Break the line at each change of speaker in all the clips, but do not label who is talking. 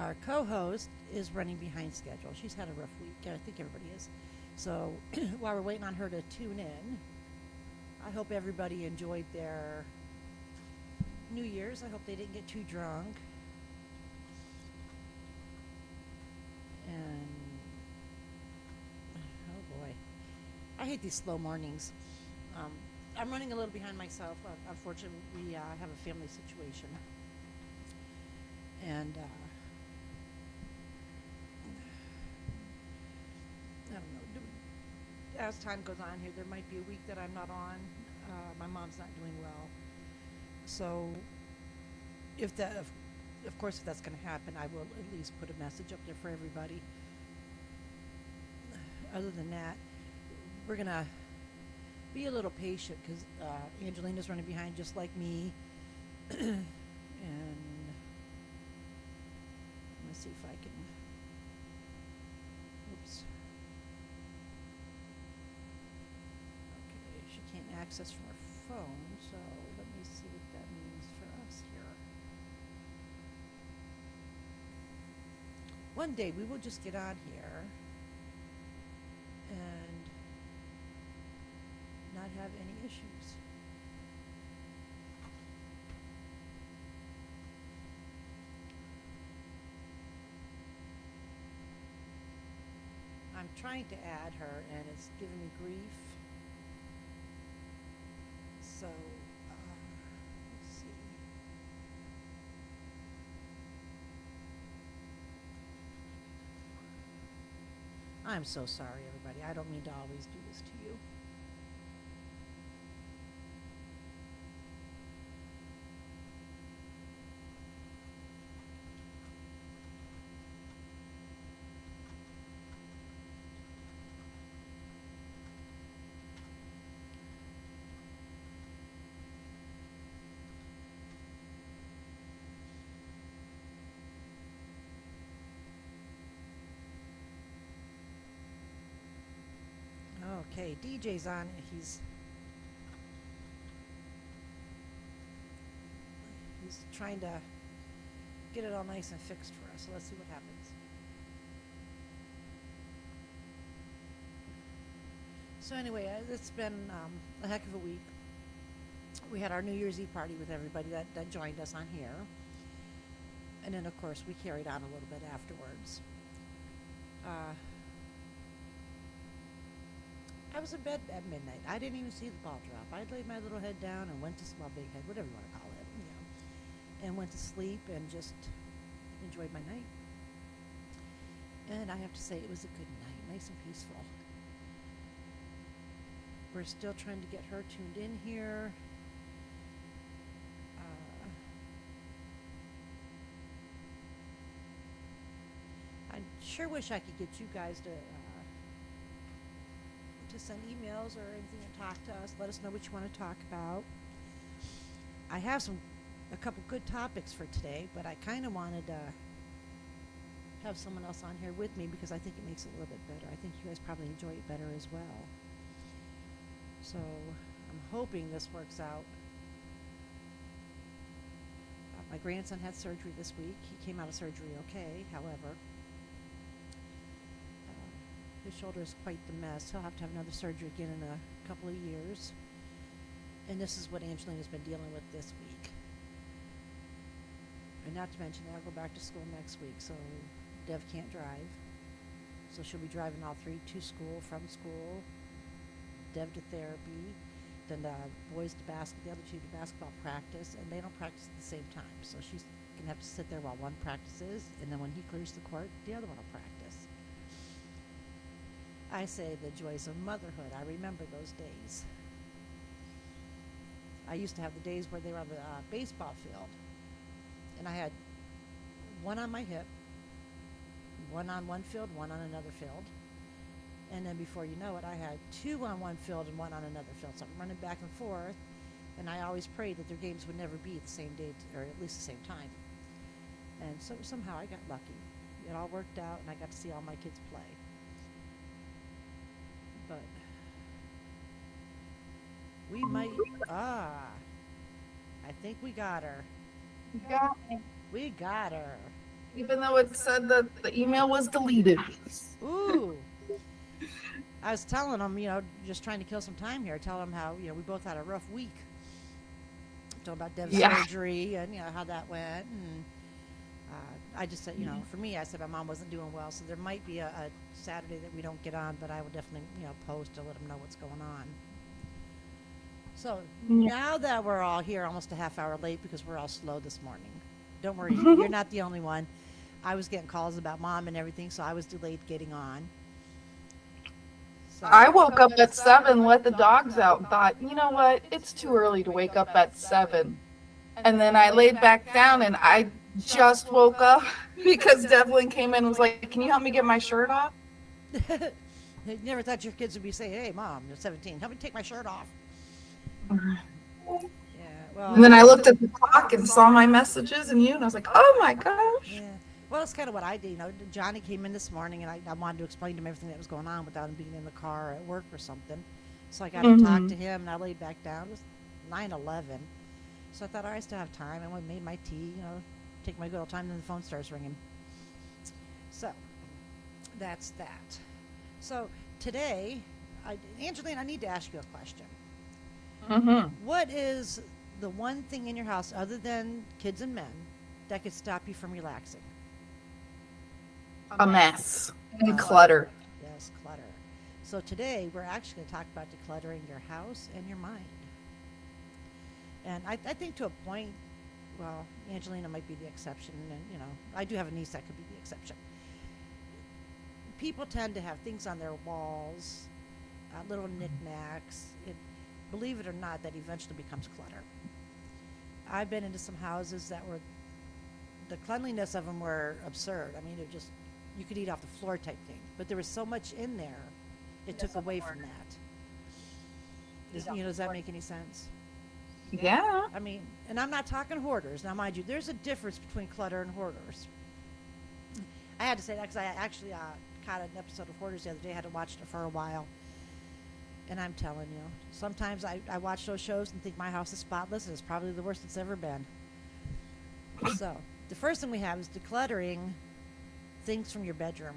Our co-host is running behind schedule. She's had a rough week. I think everybody is. So while we're waiting on her to tune in, I hope everybody enjoyed their New Year's. I hope they didn't get too drunk. And oh boy, I hate these slow mornings. Um, I'm running a little behind myself. Unfortunately, we have a family situation, and I don't know. As time goes on here, there might be a week that I'm not on. My mom's not doing well, so if that, of course, if that's going to happen, I will at least put a message up there for everybody. Other than that, we're gonna be a little patient because Angelina's running behind just like me, and let's see if I can. Oops. Okay, she can't access from her phone, so let me see what that means for us here. One day we will just get on here and not have any issues. I'm trying to add her and it's giving me grief. So, let's see. I'm so sorry, everybody. I don't mean to always do this to you. Okay, DJ's on. He's trying to get it all nice and fixed for us. So let's see what happens. So anyway, it's been a heck of a week. We had our New Year's Eve party with everybody that joined us on here. And then, of course, we carried on a little bit afterwards. Uh, I was in bed at midnight. I didn't even see the ball drop. I laid my little head down and went to my big head, whatever you want to call it, and went to sleep and just enjoyed my night. And I have to say, it was a good night, nice and peaceful. We're still trying to get her tuned in here. I sure wish I could get you guys to send emails or anything and talk to us. Let us know what you want to talk about. I have a couple good topics for today, but I kind of wanted to have someone else on here with me because I think it makes it a little bit better. I think you guys probably enjoy it better as well. So I'm hoping this works out. My grandson had surgery this week. He came out of surgery okay. However, his shoulder is quite the mess. He'll have to have another surgery again in a couple of years. And this is what Angelina's been dealing with this week. And not to mention, I'll go back to school next week, so Dev can't drive. So she'll be driving all three to school, from school, Dev to therapy, then the boys to the other two to basketball practice, and they don't practice at the same time. So she's going to have to sit there while one practices, and then when he clears the court, the other one will practice. I say the joys of motherhood. I remember those days. I used to have the days where they were on the baseball field, and I had one on my hip, one on one field, one on another field. And then before you know it, I had two on one field and one on another field. So I'm running back and forth, and I always prayed that their games would never be at the same day, or at least the same time. And so somehow I got lucky. It all worked out, and I got to see all my kids play. But we might, I think we got her.
You got me.
We got her.
even though it said that the email was deleted.
Ooh. I was telling him, just trying to kill some time here, telling him how, we both had a rough week. Talking about Dev's
Yeah.
surgery and, how that went. And I just said, for me, I said my mom wasn't doing well, so there might be a Saturday that we don't get on, but I will definitely, post to let them know what's going on. So
Yeah.
now that we're all here almost a half hour late because we're all slow this morning, don't worry, you're not the only one. I was getting calls about mom and everything, so I was delayed getting on. So,
I woke up at 7, let the dogs out, and thought, you know what? It's too early to wake up at 7. And then I laid back down and I just woke up because Devlin came in and was like, "Can you help me get my shirt off?"
you never thought your kids would be saying, "Hey, mom, you're 17. Help me take my shirt off." Yeah, well.
And then I looked at the clock and saw my messages and you, and I was like, "Oh my gosh."
Yeah. Well, that's kind of what I did. Johnny came in this morning, and I wanted to explain to him everything that was going on without him being in the car or at work or something. So I got to talk to him, and I laid back down. It was 9:11. So I thought, all right, I still have time. I went and made my tea, take my good old time, then the phone starts ringing. So that's that. So today, Angeline, I need to ask you a question. What is the one thing in your house, other than kids and men, that could stop you from relaxing?
A mess and clutter.
Yes, clutter. So today we're actually going to talk about decluttering your house and your mind. And I think to a point, well, Angelina might be the exception, and I do have a niece that could be the exception. People tend to have things on their walls, little knickknacks. Believe it or not, that eventually becomes clutter. I've been into some houses that were, the cleanliness of them were absurd. I mean, they're just, you could eat off the floor type thing. But there was so much in there, it took away from that. Does that make any sense?
Yeah.
I mean, and I'm not talking hoarders. Now, mind you, there's a difference between clutter and hoarders. I had to say that because I actually caught an episode of Hoarders the other day. I had to watch it for a while. And I'm telling you, sometimes I watch those shows and think my house is spotless, and it's probably the worst it's ever been. So, the first thing we have is decluttering things from your bedroom.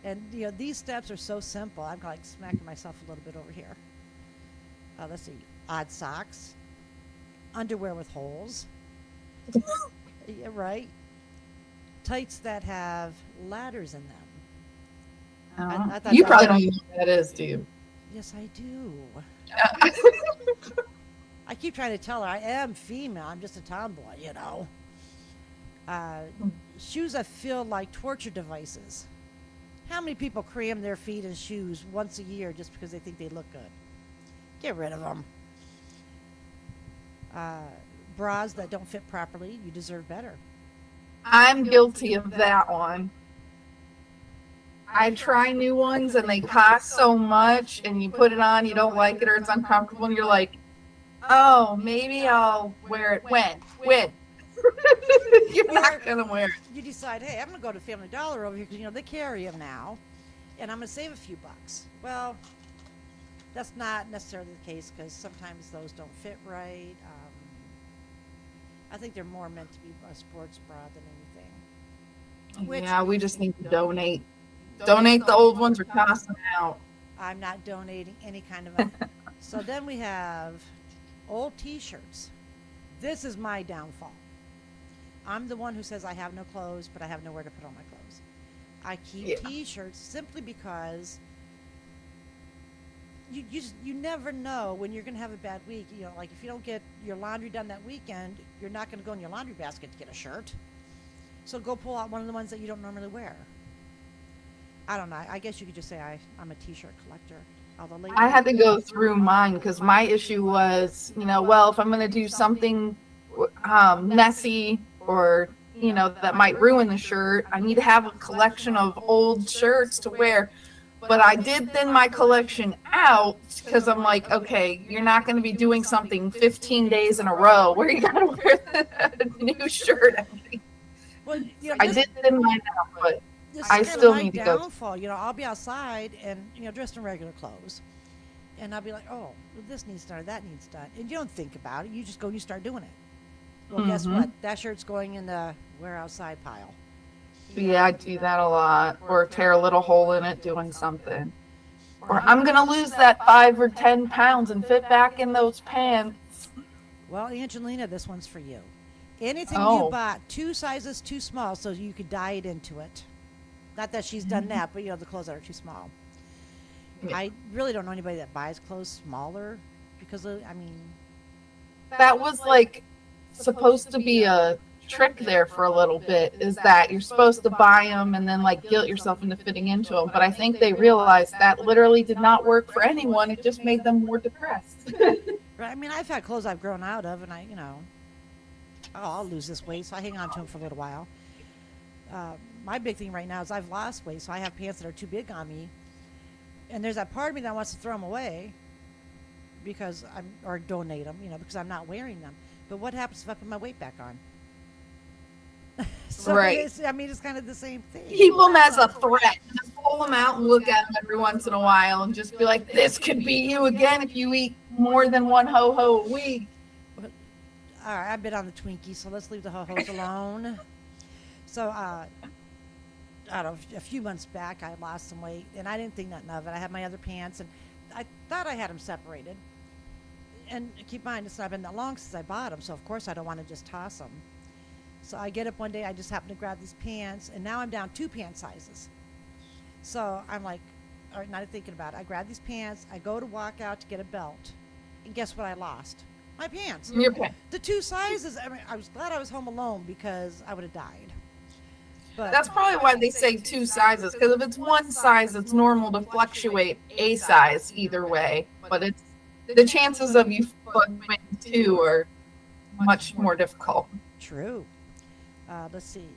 And, these steps are so simple. I'm like smacking myself a little bit over here. Let's see, odd socks, underwear with holes. Yeah, right. Tights that have ladders in them. I thought
You
that
probably
was-
don't even know what that is, do you?
Yes, I do. I keep trying to tell her I am female. I'm just a tomboy, Shoes that feel like torture devices. How many people cram their feet in shoes once a year just because they think they look good? Get rid of them. Bras that don't fit properly. You deserve better.
I'm guilty of that one. I try new ones and they cost so much, and you put it on, you don't like it, or it's uncomfortable, and you're like, "Oh, maybe I'll wear it when." You're not gonna wear it.
You decide, hey, I'm going to go to Family Dollar over here because, they carry them now, and I'm going to save a few bucks. Well, that's not necessarily the case because sometimes those don't fit right. I think they're more meant to be a sports bra than anything.
Yeah, we just need to donate. Donate the old ones or toss them out.
I'm not donating any kind of. So then we have old T-shirts. This is my downfall. I'm the one who says I have no clothes, but I have nowhere to put all my clothes. I keep T-shirts simply because you never know when you're going to have a bad week. Like if you don't get your laundry done that weekend, you're not going to go in your laundry basket to get a shirt. So go pull out one of the ones that you don't normally wear. I don't know. I guess you could just say I'm a T-shirt collector.
I had to go through mine because my issue was, well, if I'm going to do something messy or, that might ruin the shirt, I need to have a collection of old shirts to wear. But I did thin my collection out because I'm like, okay, you're not going to be doing something 15 days in a row where you got to wear a new shirt.
Well,
I did thin mine out, but
this
I
is
still
my
need to go.
downfall. I'll be outside and dressed in regular clothes, and I'll be like, oh, well, this needs done, or that needs done, and you don't think about it. You just go and you start doing it. Well, guess
Mm-hmm.
what? That shirt's going in the wear outside pile.
Yeah, I do that a lot. Or tear a little hole in it doing something. Or I'm gonna lose that 5 or 10 pounds and fit back in those pants.
Well, Angelina, this one's for you. Anything you
Oh.
bought 2 sizes too small so you could diet into it. Not that she's done that, but the clothes that are too small.
Yeah.
I really don't know anybody that buys clothes smaller because I mean,
That was like supposed to be a trick there for a little bit, is that you're supposed to buy them and then like guilt yourself into fitting into them. But I think they realized that literally did not work for anyone. It just made them more depressed.
I mean, I've had clothes I've grown out of, and I'll lose this weight, so I hang on to them for a little while. My big thing right now is I've lost weight, so I have pants that are too big on me, and there's that part of me that wants to throw them away or donate them, because I'm not wearing them. But what happens if I put my weight back on? So
Right.
it's kind of the same thing.
Keep them as a threat. Just pull them out and look at them every once in a while and just be like, this could be you again if you eat more than one ho-ho a week.
All right, I've been on the Twinkies, so let's leave the ho-hos alone. So, I don't know, a few months back, I lost some weight, and I didn't think nothing of it. I had my other pants, and I thought I had them separated. And keep in mind, it's not been that long since I bought them, so of course I don't want to just toss them. So I get up one day, I just happen to grab these pants, and now I'm down 2 pant sizes. So I'm like, all right, not thinking about it. I grab these pants, I go to walk out to get a belt, and guess what I lost? My pants.
Your pants.
The 2 sizes. I mean, I was glad I was home alone because I would have died. But
That's probably why they say 2 sizes, because if it's one size, it's normal to fluctuate a size either way. But it's the chances of you fluctuating 2 are much more difficult.
true. Let's see.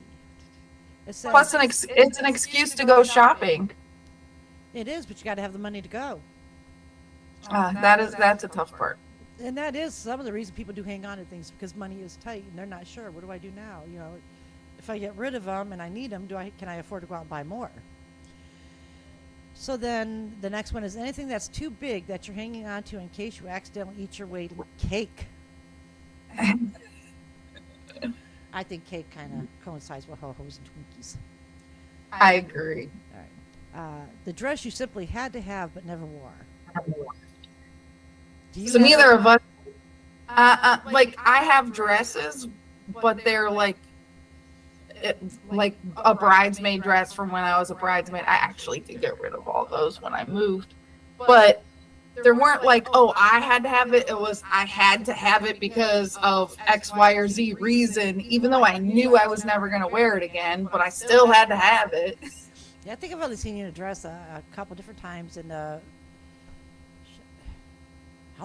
It says,
Plus, it's an excuse to go shopping.
it is, but you got to have the money to go.
That's a tough part.
And that is some of the reason people do hang on to things because money is tight and they're not sure. What do I do now? If I get rid of them and I need them, can I afford to go out and buy more? So then the next one is anything that's too big that you're hanging on to in case you accidentally eat your weight in cake. I think cake kind of coincides with ho-hos and Twinkies.
I agree.
All right. The dress you simply had to have but never wore. Do you
So
have
neither
a-
of us. Like I have dresses, but they're like a bridesmaid dress from when I was a bridesmaid. I actually did get rid of all those when I moved, but there weren't like, oh, I had to have it. It was I had to have it because of X, Y, or Z reason, even though I knew I was never going to wear it again, but I still had to have it.
Yeah, I think I've only seen you in a dress a couple different times. And how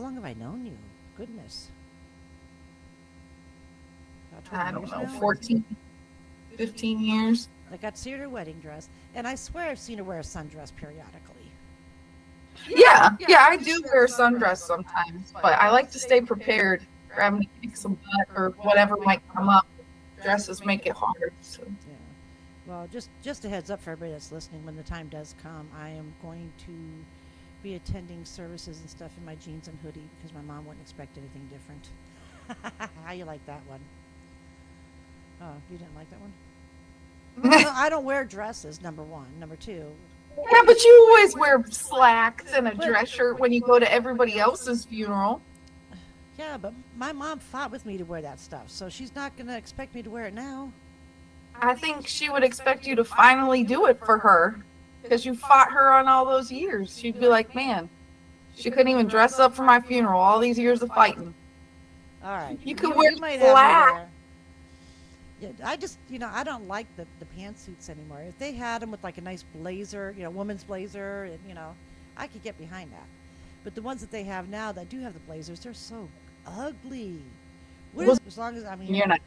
long have I known you? Goodness. About 20
I don't
years
know,
now?
14, 15 years.
I got to see her wedding dress, and I swear I've seen her wear a sundress periodically.
Yeah, I do wear a sundress sometimes, but I like to stay prepared for having to kick some butt or whatever might come up. Dresses make it hard. So.
Yeah. Well, just a heads up for everybody that's listening. When the time does come, I am going to be attending services and stuff in my jeans and hoodie because my mom wouldn't expect anything different. How you like that one? Oh, you didn't like that one? No, I don't wear dresses, number one. Number two,
Yeah, but you always wear slacks and a dress shirt when you go to everybody else's funeral.
yeah, but my mom fought with me to wear that stuff, so she's not going to expect me to wear it now.
I think she would expect you to finally do it for her because you fought her on all those years. She'd be like, man, she couldn't even dress up for my funeral, all these years of fighting.
All right.
You can wear
might have me
black.
there. Yeah, I just, I don't like the pantsuits anymore. If they had them with like a nice blazer, woman's blazer, and, I could get behind that. But the ones that they have now that do have the blazers, they're so ugly. As long as,
You're not.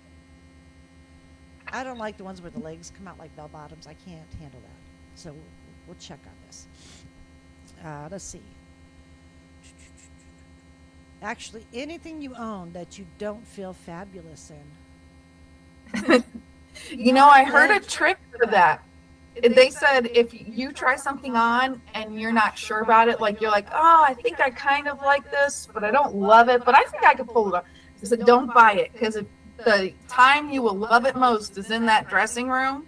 I don't like the ones where the legs come out like bell bottoms. I can't handle that. So we'll check on this. Let's see. Actually, anything you own that you don't feel fabulous in.
I heard a trick for that. They said if you try something on and you're not sure about it, like you're like, oh, I think I kind of like this, but I don't love it, but I think I could pull it off. They said don't buy it because the time you will love it most is in that dressing room.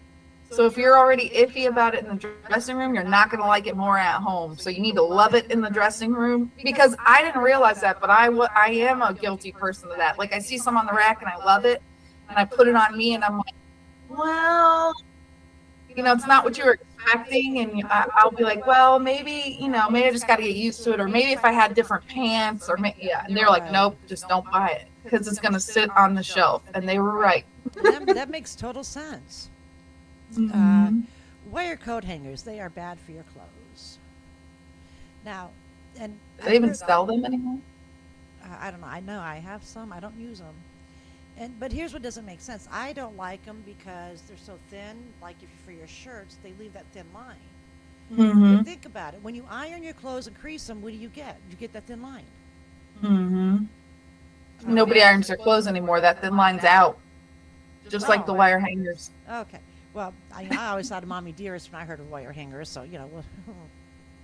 So if you're already iffy about it in the dressing room, you're not going to like it more at home. So you need to love it in the dressing room, because I didn't realize that, but I am a guilty person to that. Like, I see some on the rack and I love it, and I put it on me and I'm like, well, it's not what you were expecting. And I'll be like, well, maybe I just got to get used to it. Or maybe if I had different pants yeah. And they're like, nope, just don't buy it because it's going to sit on the shelf. And they were right.
That makes total sense.
Mm-hmm.
Wire coat hangers, they are bad for your clothes. Now, and
Do they even sell them anymore?
I don't know. I know I have some. I don't use them. But here's what doesn't make sense. I don't like them because they're so thin. Like if for your shirts, they leave that thin line.
Mm-hmm.
But think about it. When you iron your clothes and crease them, what do? You get that thin line.
Mm-hmm. Nobody irons their clothes anymore. That thin line's out. Just like the wire hangers.
Okay. Well, I always thought of Mommy Dearest when I heard of wire hangers. So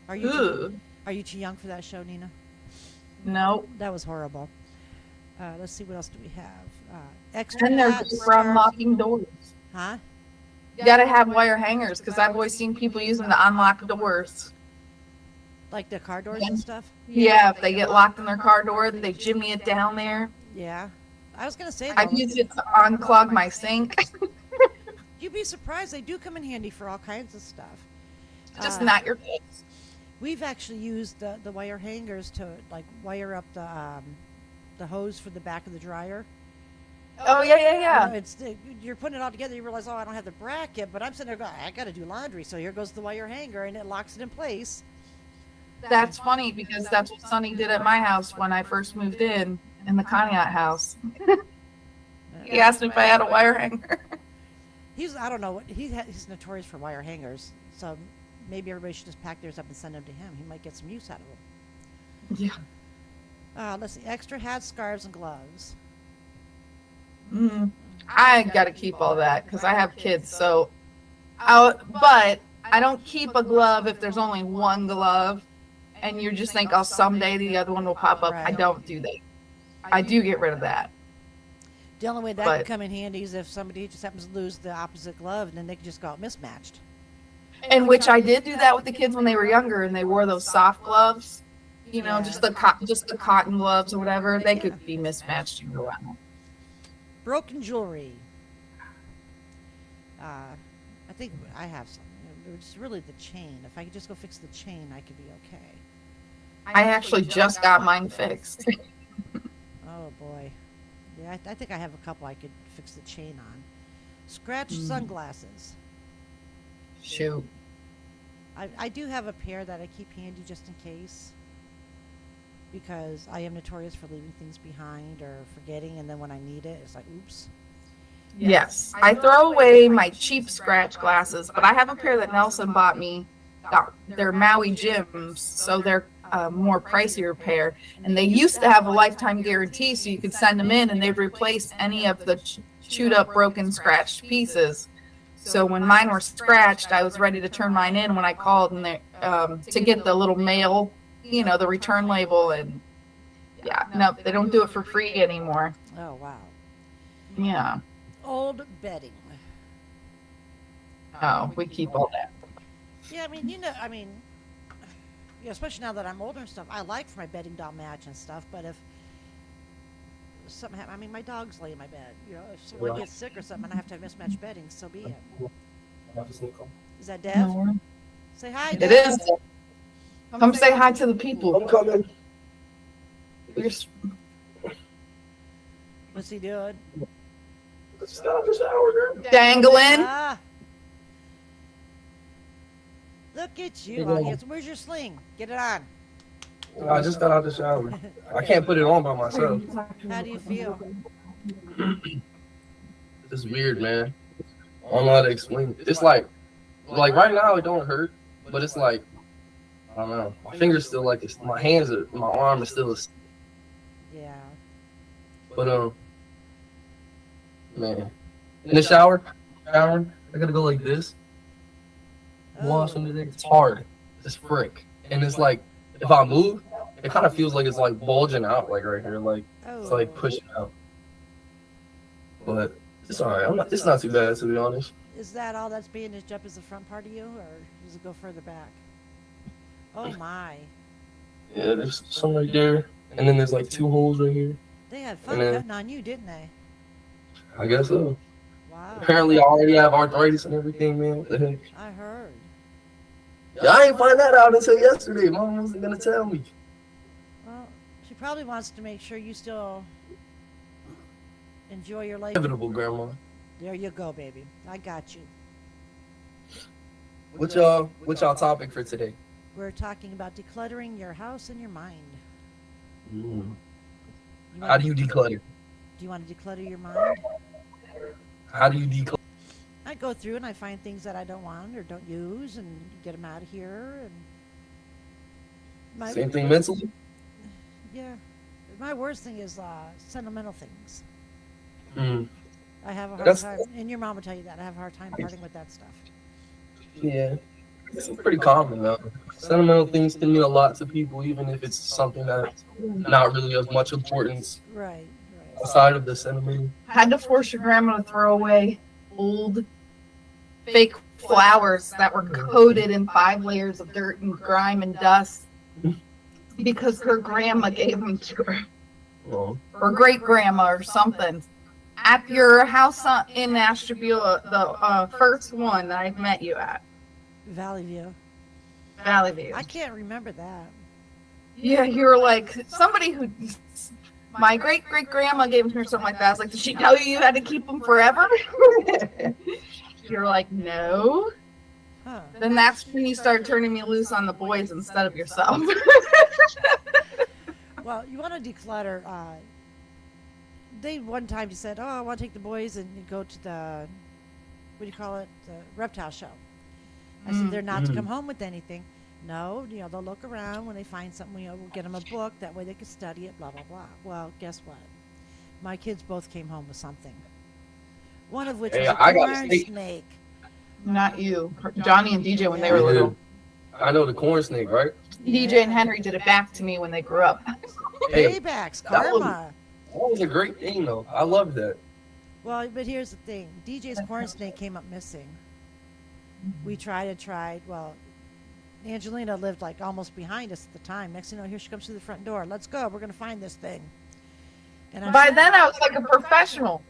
are you too young for that show, Nina?
No.
That was horrible. Let's see, what else do we have? Extra
And they're
hats,
for unlocking doors.
Huh?
You gotta have wire hangers because I've always seen people use them to unlock doors.
Like the car doors and stuff?
Yeah, if they get locked in their car door, they jimmy it down there.
Yeah. I was going to say,
I've used it to unclog my sink.
You'd be surprised. They do come in handy for all kinds of stuff.
Just not your case.
We've actually used the wire hangers to like wire up the hose for the back of the dryer.
Oh, yeah.
You're putting it all together. You realize, I don't have the bracket, but I'm sitting there going, I got to do laundry. So here goes the wire hanger, and it locks it in place.
That's funny because that's what Sonny did at my house when I first moved in the Conneaut house. He asked me if I had a wire hanger.
I don't know what he's notorious for wire hangers. So maybe everybody should just pack theirs up and send them to him. He might get some use out of them.
Yeah.
Let's see. Extra hats, scarves, and gloves.
I got to keep all that because I have kids. So, but I don't keep a glove if there's only one glove, and you just think, someday the other one will pop up.
Right.
I don't do that. I do get rid of that.
The only way that can come in handy is if somebody just happens to lose the opposite glove, and then they can just go out mismatched.
And which I did do that with the kids when they were younger, and they wore those soft gloves, just the cotton gloves or whatever. They could be mismatched and go out.
Broken jewelry. I think I have some. It's really the chain. If I could just go fix the chain, I could be okay.
I actually just got mine fixed.
Oh boy. Yeah, I think I have a couple I could fix the chain on. Scratch sunglasses.
Shoot.
I do have a pair that I keep handy just in case, because I am notorious for leaving things behind or forgetting, and then when I need it, it's like, oops.
Yes. I throw away my cheap scratch glasses, but I have a pair that Nelson bought me. They're Maui Jims, so they're a more pricier pair. And they used to have a lifetime guarantee, so you could send them in and they'd replace any of the chewed up, broken, scratched pieces. So when mine were scratched, I was ready to turn mine in when I called and they, to get the little mail, the return label. And no, they don't do it for free anymore.
Oh, wow.
Yeah.
Old bedding.
Oh, we keep all that.
Yeah, especially now that I'm older and stuff, I like for my bedding doll match and stuff, but if something happens, my dogs lay in my bed. If someone gets sick or something and I have to have mismatched bedding, so be it. Is that Dev?
No.
Say hi, Dev.
It is. Come say hi to the people.
I'm coming.
What's he doing?
It's not the shower, girl.
Dangling.
Look at you. Where's your sling? Get it on.
I just got out the shower. I can't put it on by myself.
How do you feel?
It's weird, man. I don't know how to explain it. It's like right now it don't hurt, but it's like, I don't know. My fingers still my arm is still.
Yeah.
But man, in the showering, I gotta go like this. Wash under there. It's hard. It's frick, and it's like if I move, it kind of feels like it's like bulging out, like right here, like it's like pushing out. but it's all right. It's not too bad, to be honest.
Is that all that's bandaged up? Is the front part of you, or does it go further back? Oh my!
Yeah, there's some right there, and then there's like 2 holes right here.
They had fun
And then-
cutting on you, didn't they?
I guess so.
Wow!
Apparently, I already have arthritis and everything, man. What the heck?
I heard.
Yeah, I ain't find that out until yesterday. Mom wasn't gonna tell me.
Well, she probably wants to make sure you still enjoy your life.
Inevitable, Grandma.
There you go, baby. I got you.
What y'all topic for today?
We're talking about decluttering your house and your mind.
Mm.
You
How
wanna-
do you declutter?
Do you want to declutter your mind?
How do you declutter?
I go through and I find things that I don't want or don't use and get them out of here. And
Same thing mentally?
Yeah. My worst thing is sentimental things.
Mm.
I have a hard
That's-
time, and your mom will tell you that. I have a hard time parting with that stuff.
Yeah. It's pretty common, though. Sentimental things can mean a lot to people, even if it's something that's not really of much importance
Right, right.
outside of the sentimental.
Had to force your grandma to throw away old fake flowers that were coated in 5 layers of dirt and grime and dust because her grandma gave them to her,
Well,
or great grandma or something. At your house in Ashtabula, the first one that I've met you at,
Valley View.
Valley View.
I can't remember that.
Yeah, you were like somebody who. My great grandma gave them to her, something like that. I was like, did she tell you had to keep them forever? You're like, no.
Huh.
Then that's when you start turning me loose on the boys instead of yourself.
Well, you want to declutter. They one time just said, "Oh, I want to take the boys and go to the, what do you call it, the reptile show." I said, "They're not to come home with anything. No, they'll look around when they find something. We'll get them a book. That way they can study it. Blah blah blah." Well, guess what? My kids both came home with something. One of which
Hey,
was a
I got a
corn
snake.
snake.
Not you. Johnny and DJ when they were
Yeah.
little.
I know the corn snake, right?
DJ and Henry did it back to me when they grew up.
Hey,
Paybacks,
that was-
karma.
that was a great thing, though. I loved that.
Well, but here's the thing. DJ's corn snake came up missing. We tried and tried. Well, Angelina lived like almost behind us at the time. Next thing you know, here she comes through the front door. Let's go. We're going to find this thing. And
By then I was like a professional.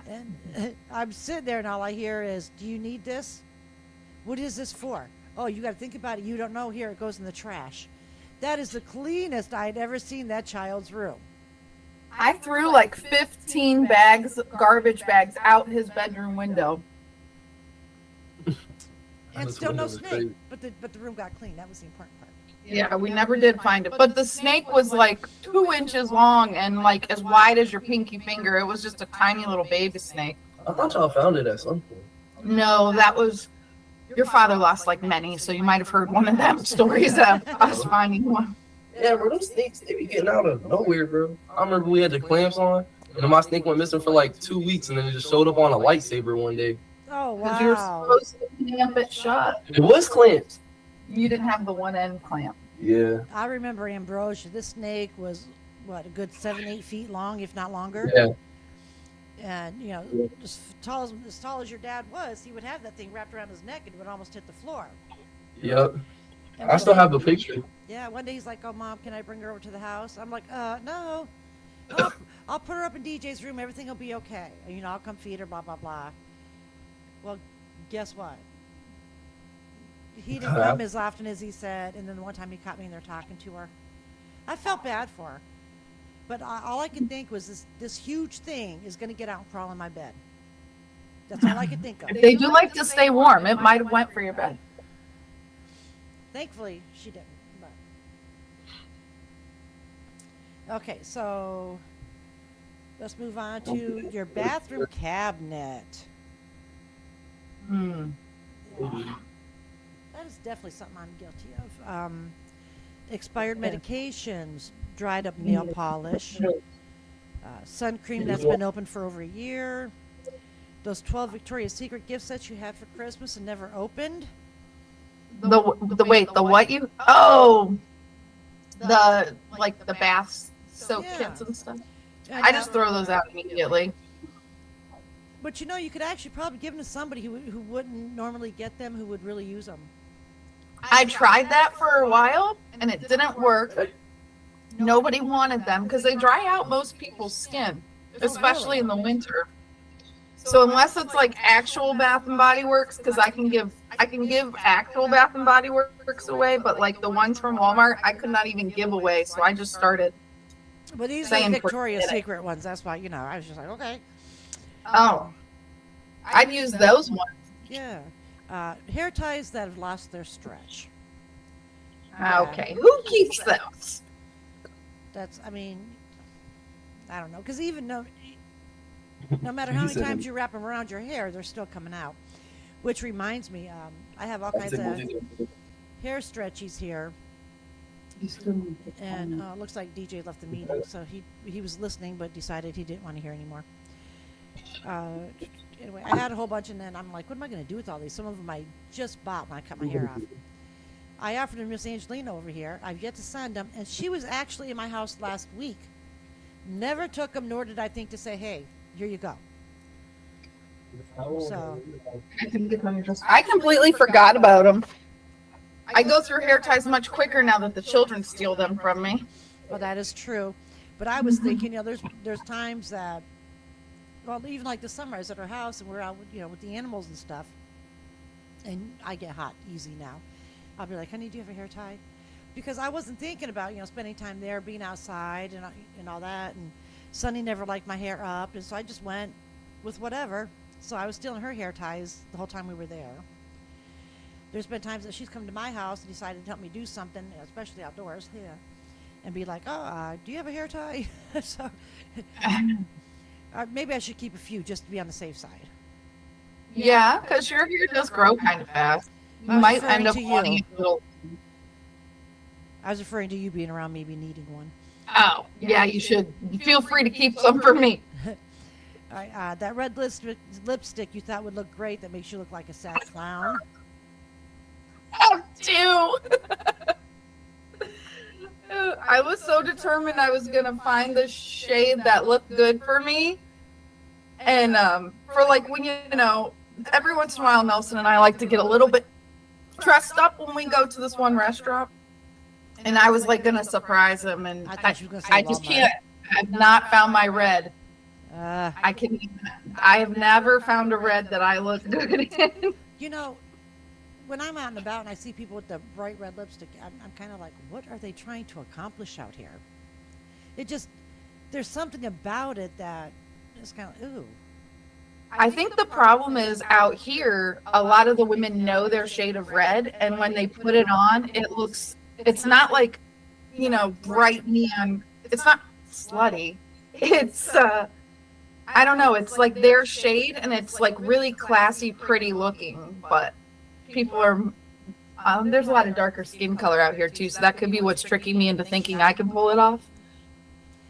and I'm sitting there and all I hear is, "Do you need this? What is this for? Oh, you got to think about it. You don't know. Here, it goes in the trash." That is the cleanest I'd ever seen that child's room.
I threw like 15 garbage bags out his bedroom window.
And
This
still no
window was
snake.
crazy.
But the room got clean. That was the important part.
Yeah, we never did find it. But the snake was like 2 inches long and like as wide as your pinky finger. It was just a tiny little baby snake.
I thought y'all found it at some point.
No, that was your father lost like many, so you might have heard one of them stories of us finding one.
Yeah, bro, them snakes, they be getting out of nowhere, bro. I remember we had the clamps on, and then my snake went missing for like 2 weeks, and then it just showed up on a lightsaber one day.
Oh,
Because you were
wow.
supposed to clamp it shut.
It was clamps.
You didn't have the one end clamp.
Yeah.
I remember Ambrosia. This snake was, what, a good 7-8 feet long, if not longer.
Yeah.
And, as tall as your dad was, he would have that thing wrapped around his neck and it would almost hit the floor.
Yep.
And
I
one
still
day-
have the picture.
Yeah, one day he's like, "Oh, Mom, can I bring her over to the house?" I'm like, no. I'll put her up in DJ's room. Everything will be okay. I'll come feed her, blah, blah, blah. Well, guess what? He didn't come as often as he said, and then the one time he caught me in there talking to her. I felt bad for her. But all I could think was this huge thing is going to get out and crawl in my bed. That's all I could think of.
They do like to stay warm. It might have went for your bed.
Thankfully, she didn't. But. Okay, so let's move on to your bathroom cabinet.
Hmm.
That is definitely something I'm guilty of. Expired medications, dried up nail polish, sun cream that's been open for over a year, those 12 Victoria's Secret gift sets you had for Christmas and never opened.
The what you? Oh, the bath soap
Yeah.
kits and stuff.
And
I just throw those out immediately.
But you know, you could actually probably give them to somebody who wouldn't normally get them, who would really use them.
I tried that for a while and it didn't work. Nobody wanted them because they dry out most people's skin, especially in the winter. So unless it's like actual Bath and Body Works, because I can give actual Bath and Body Works away, but like the ones from Walmart, I could not even give away. So I just started.
But these are
saying
Victoria's
forget it.
Secret ones. That's why, you know, I was just like, okay.
Oh, I'd use those ones.
Yeah. Hair ties that have lost their stretch.
Okay, who keeps those?
That's, I mean, I don't know. Because even no matter how many times you wrap them around your hair, they're still coming out. Which reminds me, I have all kinds of hair stretchies here. And looks like DJ left the meeting, so he was listening but decided he didn't want to hear anymore. Anyway, I had a whole bunch, and then I'm like, what am I going to do with all these? Some of them I just bought when I cut my hair off. I offered to Miss Angelina over here. I've yet to send them, and she was actually in my house last week. Never took them, nor did I think to say, hey, here you go. So,
I completely forgot about them. I go through hair ties much quicker now that the children steal them from me.
well, that is true. But I was thinking, you know, there's times that, well, even like the summer, I was at her house, and we're out, you know, with the animals and stuff. And I get hot easy now. I'll be like, honey, do you have a hair tie? Because I wasn't thinking about, you know, spending time there, being outside and all that. And Sunny never liked my hair up. And so I just went with whatever. So I was stealing her hair ties the whole time we were there. There's been times that she's come to my house and decided to help me do something, especially outdoors, yeah, and be like, oh, do you have a hair tie? So maybe I should keep a few just to be on the safe side.
Yeah, because your hair does grow kind of fast. You
I was
might
referring
end up
to you.
wanting a little.
I was referring to you being around, maybe needing one.
Oh, yeah, you should. Feel free to keep some for me.
That red lipstick you thought would look great that makes you look like a sad clown.
Have two. I was so determined I was gonna find the shade that looked good for me. And for like when you know, every once in a while Nelson and I like to get a little bit dressed up when we go to this one restaurant. And I was like gonna surprise him, and
I thought you were gonna say
I just
Walmart.
can't. I've not found my red. I have never found a red that I look good in.
You know, when I'm out and about and I see people with the bright red lipstick, I'm kind of like, what are they trying to accomplish out here? It just, there's something about it that is kind of, ooh.
I think the problem is out here, a lot of the women know their shade of red, and when they put it on, it's not like, you know, bright neon. It's not slutty. It's, I don't know, it's like their shade, and it's like really classy, pretty looking, but people are, there's a lot of darker skin color out here too, so that could be what's tricking me into thinking I can pull it off.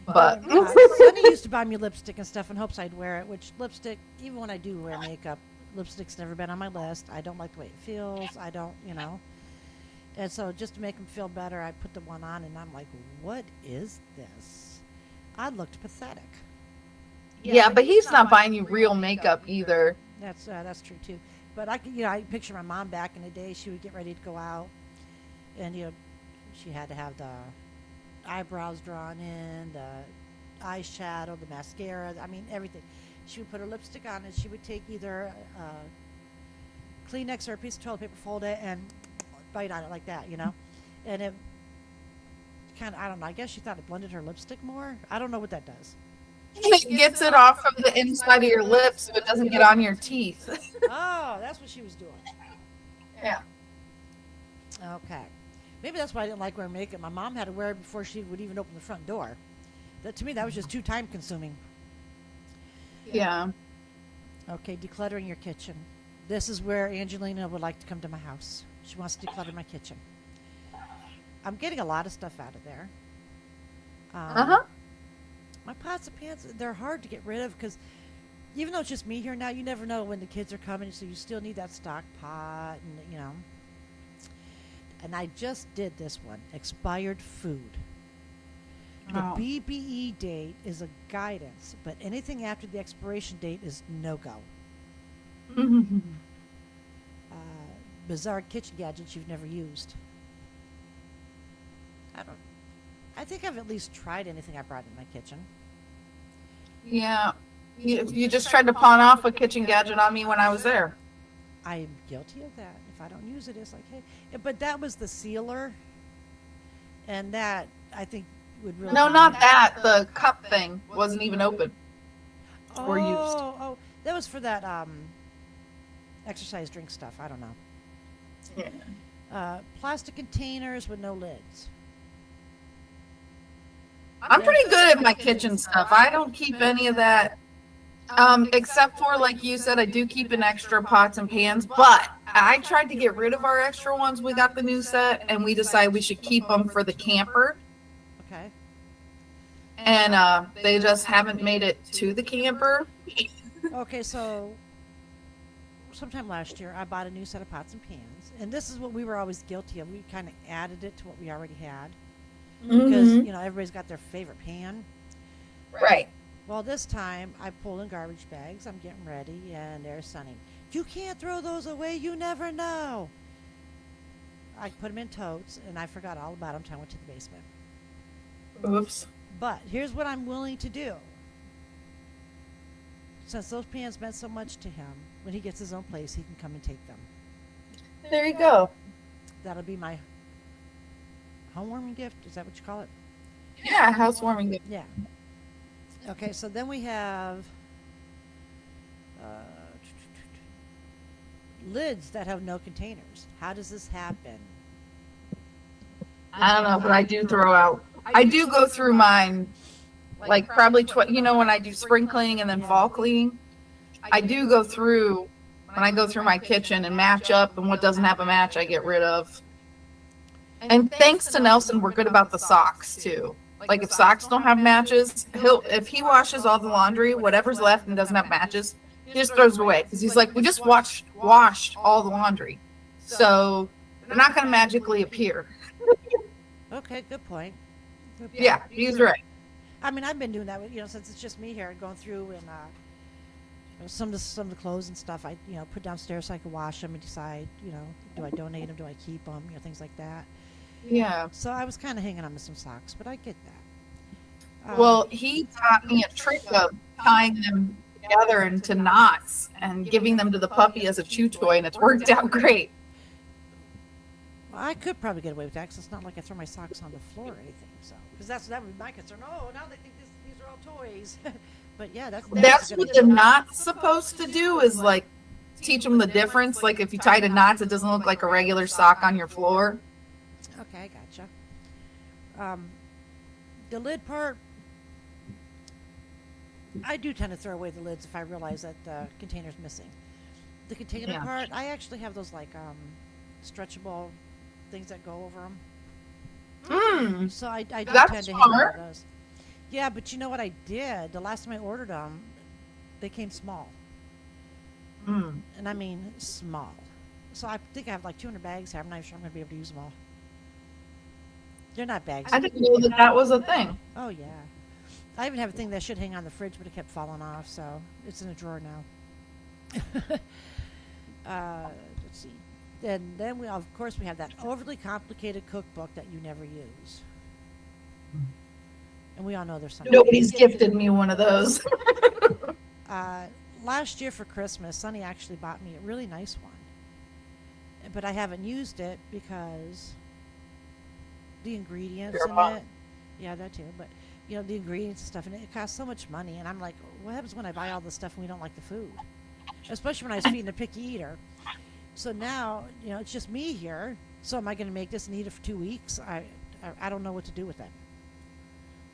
But
Sunny used to buy me lipstick and stuff in hopes I'd wear it, which lipstick, even when I do wear makeup, lipstick's never been on my list. I don't like the way it feels. I don't, you know. And so just to make them feel better, I put the one on, and I'm like, what is this? I looked pathetic.
yeah, but he's not buying you real makeup either.
That's true too. But I could, you know, I picture my mom back in the day. She would get ready to go out, and you know, she had to have the eyebrows drawn in, the eyeshadow, the mascara. I mean, everything. She would put her lipstick on, and she would take either Kleenex or a piece of toilet paper, fold it, and bite on it like that, you know. And it kind of, I don't know. I guess she thought it blended her lipstick more. I don't know what that does.
It gets it off from the inside of your lips so it doesn't get on your teeth.
Oh, that's what she was doing.
Yeah.
Okay. Maybe that's why I didn't like wearing makeup. My mom had to wear it before she would even open the front door. That, to me, that was just too time consuming.
Yeah.
Okay, decluttering your kitchen. This is where Angelina would like to come to my house. She wants to declutter my kitchen. I'm getting a lot of stuff out of there. My pots and pans, they're hard to get rid of because even though it's just me here now, you never know when the kids are coming, so you still need that stock pot, and you know. And I just did this one, expired food. The
Oh.
BBE date is a guidance, but anything after the expiration date is no go. Bizarre kitchen gadgets you've never used. I don't. I think I've at least tried anything I brought in my kitchen.
Yeah. You just tried to pawn off a kitchen gadget on me when I was there.
I am guilty of that. If I don't use it, it's like, hey. But that was the sealer, and that I think would really.
No,
be-
not that. The cup thing wasn't even open. or used.
Oh, that was for that exercise drink stuff. I don't know.
Yeah.
Plastic containers with no lids.
I'm pretty good at my kitchen stuff. I don't keep any of that. Except for, like you said, I do keep an extra pots and pans, but I tried to get rid of our extra ones. We got the new set and we decided we should keep them for the camper.
Okay.
And they just haven't made it to the camper.
Okay, so sometime last year, I bought a new set of pots and pans, and this is what we were always guilty of. We kind of added it to what we already had because
Mhm.
everybody's got their favorite pan.
Right.
Well, this time I pulled in garbage bags. I'm getting ready, and there's Sonny. You can't throw those away. You never know. I put them in totes, and I forgot all about them until I went to the basement.
Oops.
But here's what I'm willing to do. Since those pans meant so much to him, when he gets his own place, he can come and take them.
There you go.
That'll be my homewarming gift. Is that what you call it?
Yeah, housewarming.
Yeah. Okay, so then we have lids that have no containers. How does this happen?
I don't know, but I do throw out. I do go through mine, like probably when I do spring cleaning and then fall cleaning. I do go through when I go through my kitchen and match up, and what doesn't have a match, I get rid of. And thanks to Nelson, we're good about the socks too. Like if socks don't have matches, if he washes all the laundry, whatever's left and doesn't have matches, he just throws it away because he's like, we just washed all the laundry, so they're not going to magically appear.
Okay, good point. Good point.
Yeah, he's right.
I mean, I've been doing that, since it's just me here, going through and some of the clothes and stuff. I put downstairs so I can wash them and decide, do I donate them, do I keep them, things like that.
Yeah.
So I was kind of hanging on to some socks, but I get that.
Well, he taught me a trick of tying them together into knots and giving them to the puppy as a chew toy, and it's worked out great.
I could probably get away with that because it's not like I throw my socks on the floor or anything. So, because that would be my concern. Oh, now they think these are all toys. But yeah, that's
That's
a
what
good
the knot's supposed to do, is like teach them the difference. Like if you tie the knots, it doesn't look like a regular sock on your floor.
Okay, I gotcha. The lid part, I do tend to throw away the lids if I realize that the container's missing. The container
Yeah.
part, I actually have those like stretchable things that go over them.
Hmm.
So I do
That's
tend to hang on
smart.
to those. Yeah, but you know what I did? The last time I ordered them, they came small.
Hmm.
And I mean small. So I think I have like 200 bags here. I'm not sure I'm going to be able to use them all. They're not bags.
I didn't know that was a thing.
Oh, yeah. I even have a thing that should hang on the fridge, but it kept falling off, so it's in a drawer now. Let's see. And then we, of course, we have that overly complicated cookbook that you never use. And we all know there's something.
Nobody's gifted me one of those.
Last year for Christmas, Sonny actually bought me a really nice one. But I haven't used it because the ingredients
You're
in
wrong.
it. Yeah, that too. But, the ingredients and stuff, and it costs so much money. And I'm like, what happens when I buy all this stuff and we don't like the food? Especially when I was feeding a picky eater. So now, it's just me here. So am I going to make this and eat it for 2 weeks? I don't know what to do with it.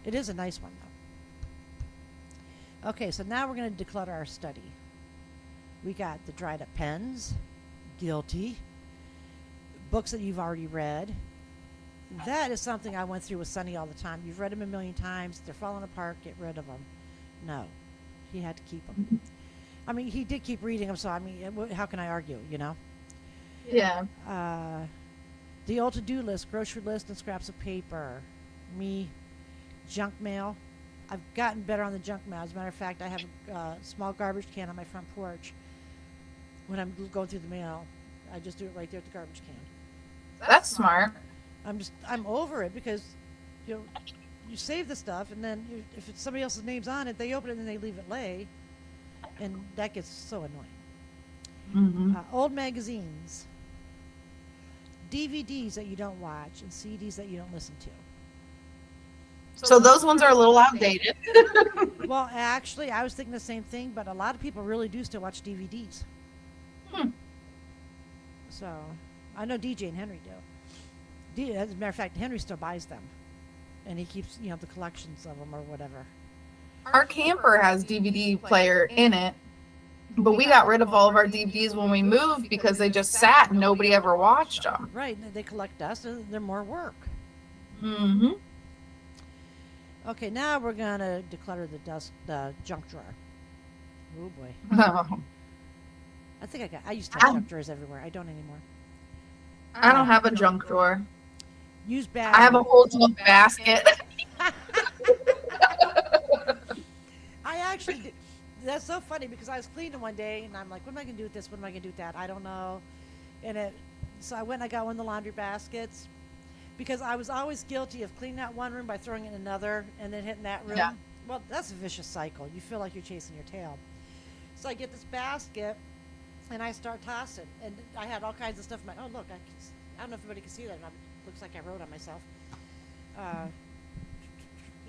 It is a nice one, though. Okay, so now we're going to declutter our study. We got the dried up pens, guilty, books that you've already read. That is something I went through with Sonny all the time. You've read them a million times. They're falling apart. Get rid of them. No, he had to keep them. I mean, he did keep reading them, so I mean, how can I argue,
Yeah.
The old to-do list, grocery list, and scraps of paper. Me junk mail. I've gotten better on the junk mail. As a matter of fact, I have a small garbage can on my front porch. When I'm going through the mail, I just do it right there at the garbage can.
That's smart.
I'm over it because, you know, you save the stuff and then if it's somebody else's name's on it, they open it and they leave it lay, and that gets so annoying.
Hmm.
Old magazines, DVDs that you don't watch, and CDs that you don't listen to.
So those ones are a little outdated.
Well, actually, I was thinking the same thing, but a lot of people really do still watch DVDs. So, I know DJ and Henry do. As a matter of fact, Henry still buys them, and he keeps, you know, the collections of them or whatever.
Our camper has DVD player in it, but we got rid of all of our DVDs when we moved because they just sat and nobody ever watched them.
Right, and they collect dust, and they're more work.
Mm-hmm.
Okay, now we're gonna declutter the junk drawer. Oh boy, I think I used to have junk drawers everywhere. I don't anymore.
I don't have a junk drawer.
Use bag.
I have a whole junk basket.
I actually did. That's so funny because I was cleaning one day and I'm like, what am I gonna do with this? What am I gonna do with that? I don't know. So I went and I got one of the laundry baskets because I was always guilty of cleaning out one room by throwing it in another and then hitting that room.
Yeah.
Well, that's a vicious cycle. You feel like you're chasing your tail. So I get this basket and I start tossing, and I had all kinds of stuff. Oh look, I don't know if everybody can see that. Looks like I wrote on myself.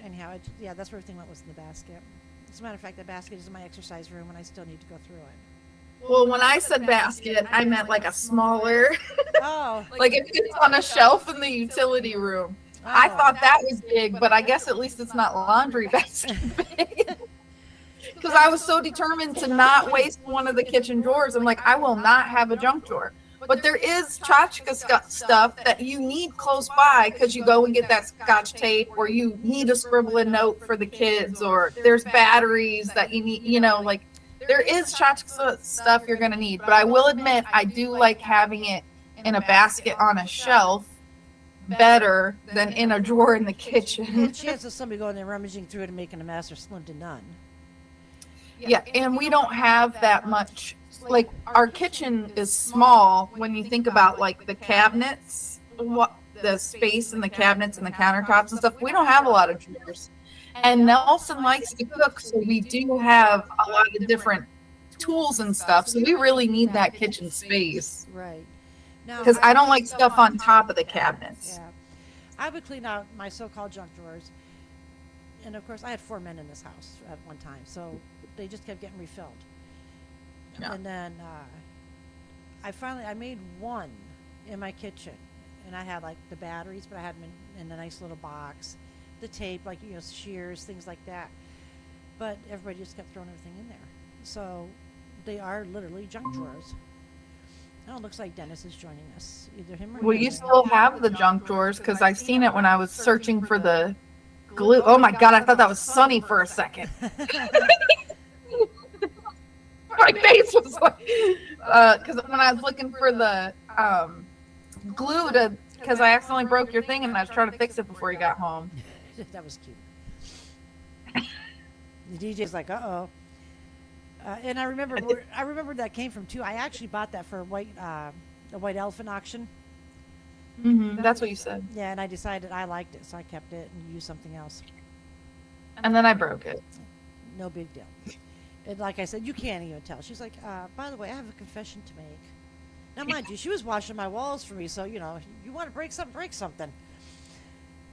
Anyhow, yeah, that's where everything went, was in the basket. As a matter of fact, the basket is in my exercise room, and I still need to go through it.
Well, when I said basket, I meant like a smaller,
Oh,
like it fits on a shelf in the utility room. I thought that was big, but I guess at least it's not laundry basket big. Because I was so determined to not waste one of the kitchen drawers. I'm like, I will not have a junk drawer. But there is tchotchke stuff that you need close by because you go and get that scotch tape, or you need a scribble a note for the kids, or there's batteries that you need, you know, like there is tchotchke stuff you're going to need. But I will admit, I do like having it in a basket on a shelf better than in a drawer in the
the
kitchen.
chance of somebody going there rummaging through it and making a mess are slim to none.
Yeah, and we don't have that much. Like our kitchen is small when you think about like the cabinets, what the space in the cabinets and the countertops and stuff. We don't have a lot of drawers. And Nelson likes to cook, so we do have a lot of different tools and stuff. So we really need that kitchen space
Right. Now,
because I don't like stuff on top of the cabinets.
Yeah. I would clean out my so-called junk drawers. And of course, I had 4 men in this house at one time, so they just kept getting refilled.
Yeah.
And then I made one in my kitchen, and I had like the batteries, but I had them in a nice little box, the tape, like, you know, shears, things like that. But everybody just kept throwing everything in there, so they are literally junk drawers. Oh, it looks like Dennis is joining us. Either him or
Well, you
Henry.
still have the junk drawers because I seen it when I was searching for the glue. Oh my God, I thought that was Sunny for a second. My face was like, because when I was looking for the glue because I accidentally broke your thing and I was trying to fix it before you got home.
That was cute. The DJ's like, uh-oh. And I remember that came from too. I actually bought that for a white elephant auction.
That's what you said.
Yeah, and I decided I liked it, so I kept it and used something else.
And then I broke it.
No big deal. And like I said, you can't even tell. She's like, by the way, I have a confession to make. Now, mind you, she was washing my walls for me, so, you know, you want to break something, break something.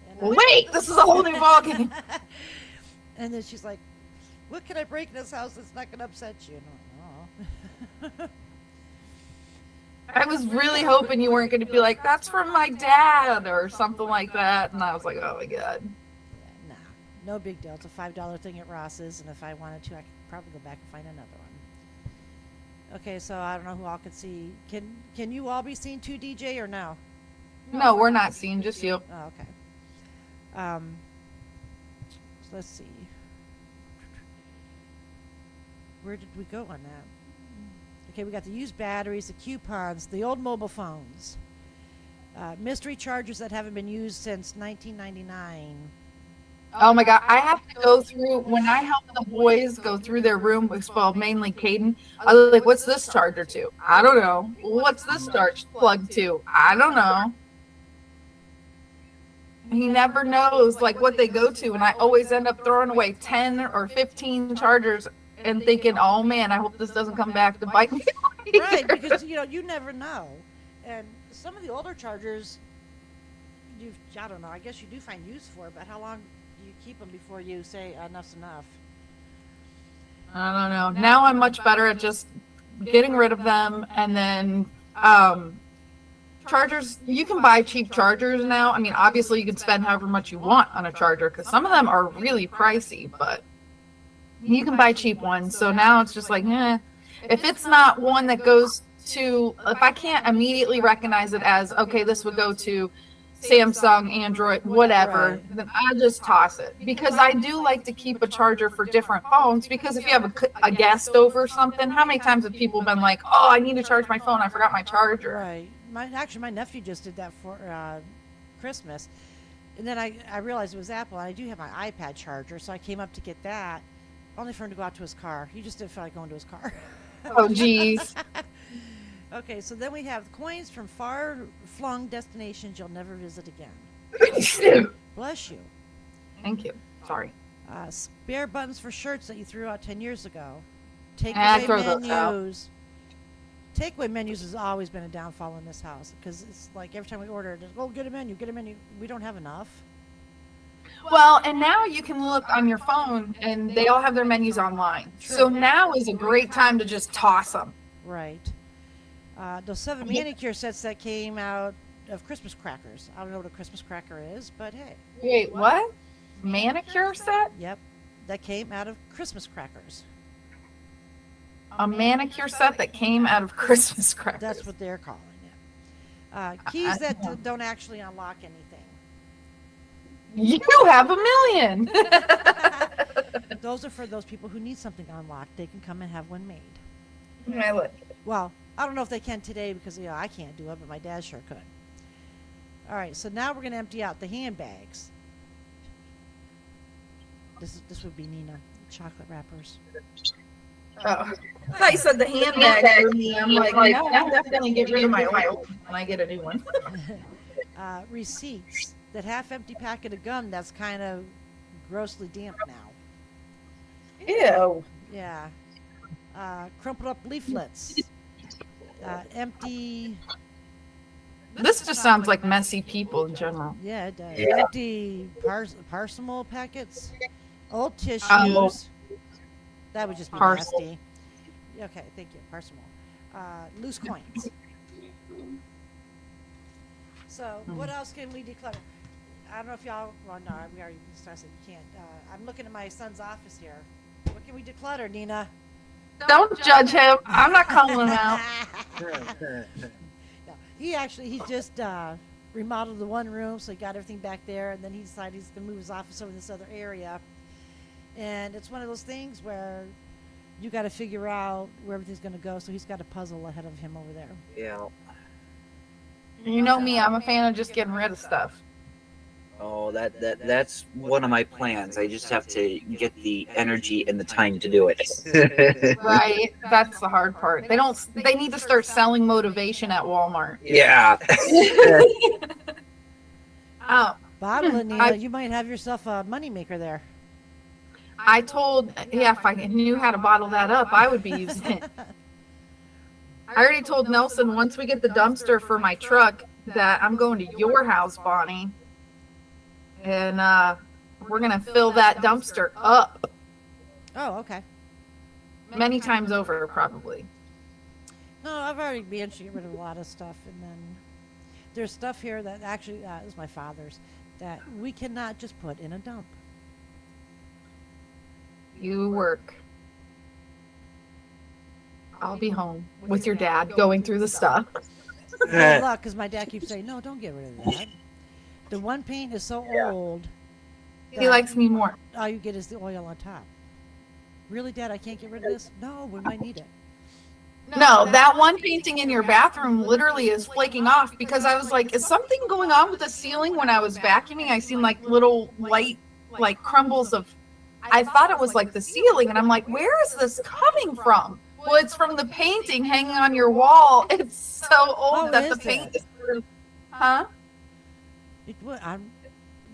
And
Wait, this is a whole new ballgame.
And then she's like, what can I break in this house that's not going to upset you? And I'm like,
I was really hoping you weren't going to be like, that's from my dad or something like that. And I was like, oh my God.
nah, no big deal. It's a $5 thing at Ross's, and if I wanted to, I could probably go back and find another one. Okay, so I don't know who all could see. Can you all be seen too, DJ, or no?
No, we're not seeing, just you.
Oh, okay. So let's see. Where did we go on that? Okay, we got the used batteries, the coupons, the old mobile phones, mystery chargers that haven't been used since 1999.
Oh my God. I have to go through, when I help the boys go through their room, well, mainly Caden, I was like, what's this charger to? I don't know. What's this charge plug to? I don't know. He never knows like what they go to. And I always end up throwing away 10 or 15 chargers and thinking, oh man, I hope this doesn't come back to bite me.
Right, because you never know. And some of the older chargers, I don't know, I guess you do find use for it, but how long do you keep them before you say enough's enough?
I don't know. Now I'm much better at just getting rid of them. And then chargers, you can buy cheap chargers now. I mean, obviously you can spend however much you want on a charger because some of them are really pricey, but you can buy cheap ones. So now it's just like, if it's not one that goes to, if I can't immediately recognize it as, okay, this would go to Samsung, Android, whatever,
Right.
then I just toss it. Because I do like to keep a charger for different phones, because if you have a guest over or something, how many times have people been like, oh, I need to charge my phone, I forgot my charger.
Right. My nephew just did that for Christmas. And then I realized it was Apple, and I do have my iPad charger, so I came up to get that, only for him to go out to his car. He just didn't feel like going to his car.
Oh, geez.
Okay, so then we have coins from far-flung destinations you'll never visit again. Bless you.
Thank you. Sorry.
Spare buttons for shirts that you threw out 10 years ago.
I throw those out.
menus. Takeaway menus has always been a downfall in this house because it's like every time we order, it's, oh, get a menu, get a menu. We don't have enough.
Well, and now you can look on your phone and they all have their menus online. So now is a great time to just toss them.
Right. Those 7 manicure sets that came out of Christmas crackers. I don't know what a Christmas cracker is, but hey.
Wait, what? Manicure set?
Yep. That came out of Christmas crackers.
A manicure set that came out of Christmas crackers.
That's what they're calling it. Keys that don't actually unlock anything.
You have a million.
Those are for those people who need something unlocked. They can come and have one made.
I like it.
Well, I don't know if they can today because I can't do it, but my dad sure could. All right, so now we're going to empty out the handbags. This would be Nina, chocolate wrappers.
Oh. I thought you said the handbag for me. I'm like, no, I'm definitely get rid of my old when I get a new one.
Receipts. That half-empty packet of gum that's kind of grossly damp now.
Ew.
Yeah. Crumpled up leaflets. Empty.
This just sounds like messy people in general.
Yeah, it does.
Yeah.
Empty Parsimol packets. Old tissues. That would just be
Parcel.
nasty. Okay, thank you. Parsimol. Loose coins. So, what else can we declutter? I don't know if y'all, well, no, we already discussed it. You can't. I'm looking at my son's office here. What can we declutter, Nina?
Don't judge him. I'm not calling him out.
No, he just remodeled the one room, so he got everything back there, and then he decided he's going to move his office over to this other area. And it's one of those things where you got to figure out where everything's going to go, so he's got a puzzle ahead of him over there.
Yeah.
You know me, I'm a fan of just getting rid of stuff.
Oh, that's one of my plans. I just have to get the energy and the time to do it.
Right? That's the hard part. They need to start selling motivation at Walmart.
Yeah.
Oh,
Bottle, Nina,
I-
you might have yourself a moneymaker there.
I told, if I knew how to bottle that up, I would be using it. I already told Nelson once we get the dumpster for my truck that I'm going to your house, Bonnie. And we're going to fill that dumpster up
Oh, okay.
many times over, probably.
No, I've already managed to get rid of a lot of stuff, and then there's stuff here that actually is my father's that we cannot just put in a dump.
You work. I'll be home with your dad going through the stuff.
Good luck, because my dad keeps saying, "No, don't get rid of that." The one paint is so old.
He likes me more.
All you get is the oil on top. Really, Dad? I can't get rid of this? No, we might need it.
No, that one painting in your bathroom literally is flaking off because I was like, is something going on with the ceiling? When I was vacuuming, I seen like little light like crumbles of, I thought it was like the ceiling, and I'm like, where is this coming from? Well, it's from the painting hanging on your wall. It's so old
Oh,
that the
is
paint
it?
is, huh?
I'm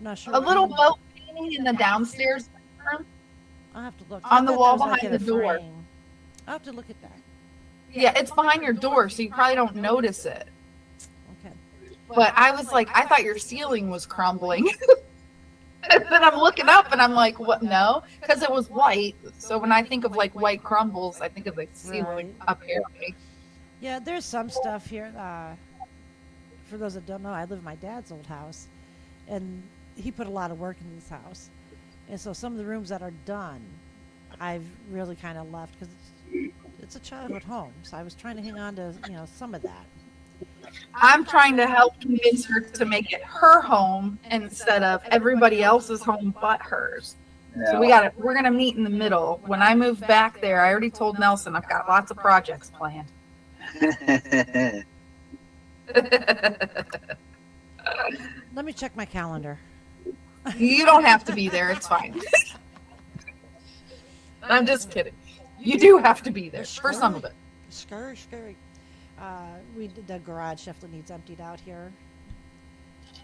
not sure.
A little boat painting in the downstairs room.
I'll have to look.
on
I
the
thought
wall
that was, like,
behind
in
the
a
door.
frame. I'll have to look at that.
Yeah, it's behind your door, so you probably don't notice it.
Okay.
But I was like, I thought your ceiling was crumbling. And then I'm looking up and I'm like, what? No, because it was white. So when I think of like white crumbles, I think of the ceiling
Right.
up here.
Yeah, there's some stuff here. For those that don't know, I live in my dad's old house, and he put a lot of work in this house. And so some of the rooms that are done, I've really kind of left because it's a childhood home. So I was trying to hang on to, some of that.
I'm trying to help convince her to make it her home instead of everybody else's home but hers. So we're gonna meet in the middle. When I move back there, I already told Nelson I've got lots of projects planned.
Let me check my calendar.
You don't have to be there, it's fine. I'm just kidding. You do have to be there for some of it.
Scary, scary. The garage definitely needs emptied out here.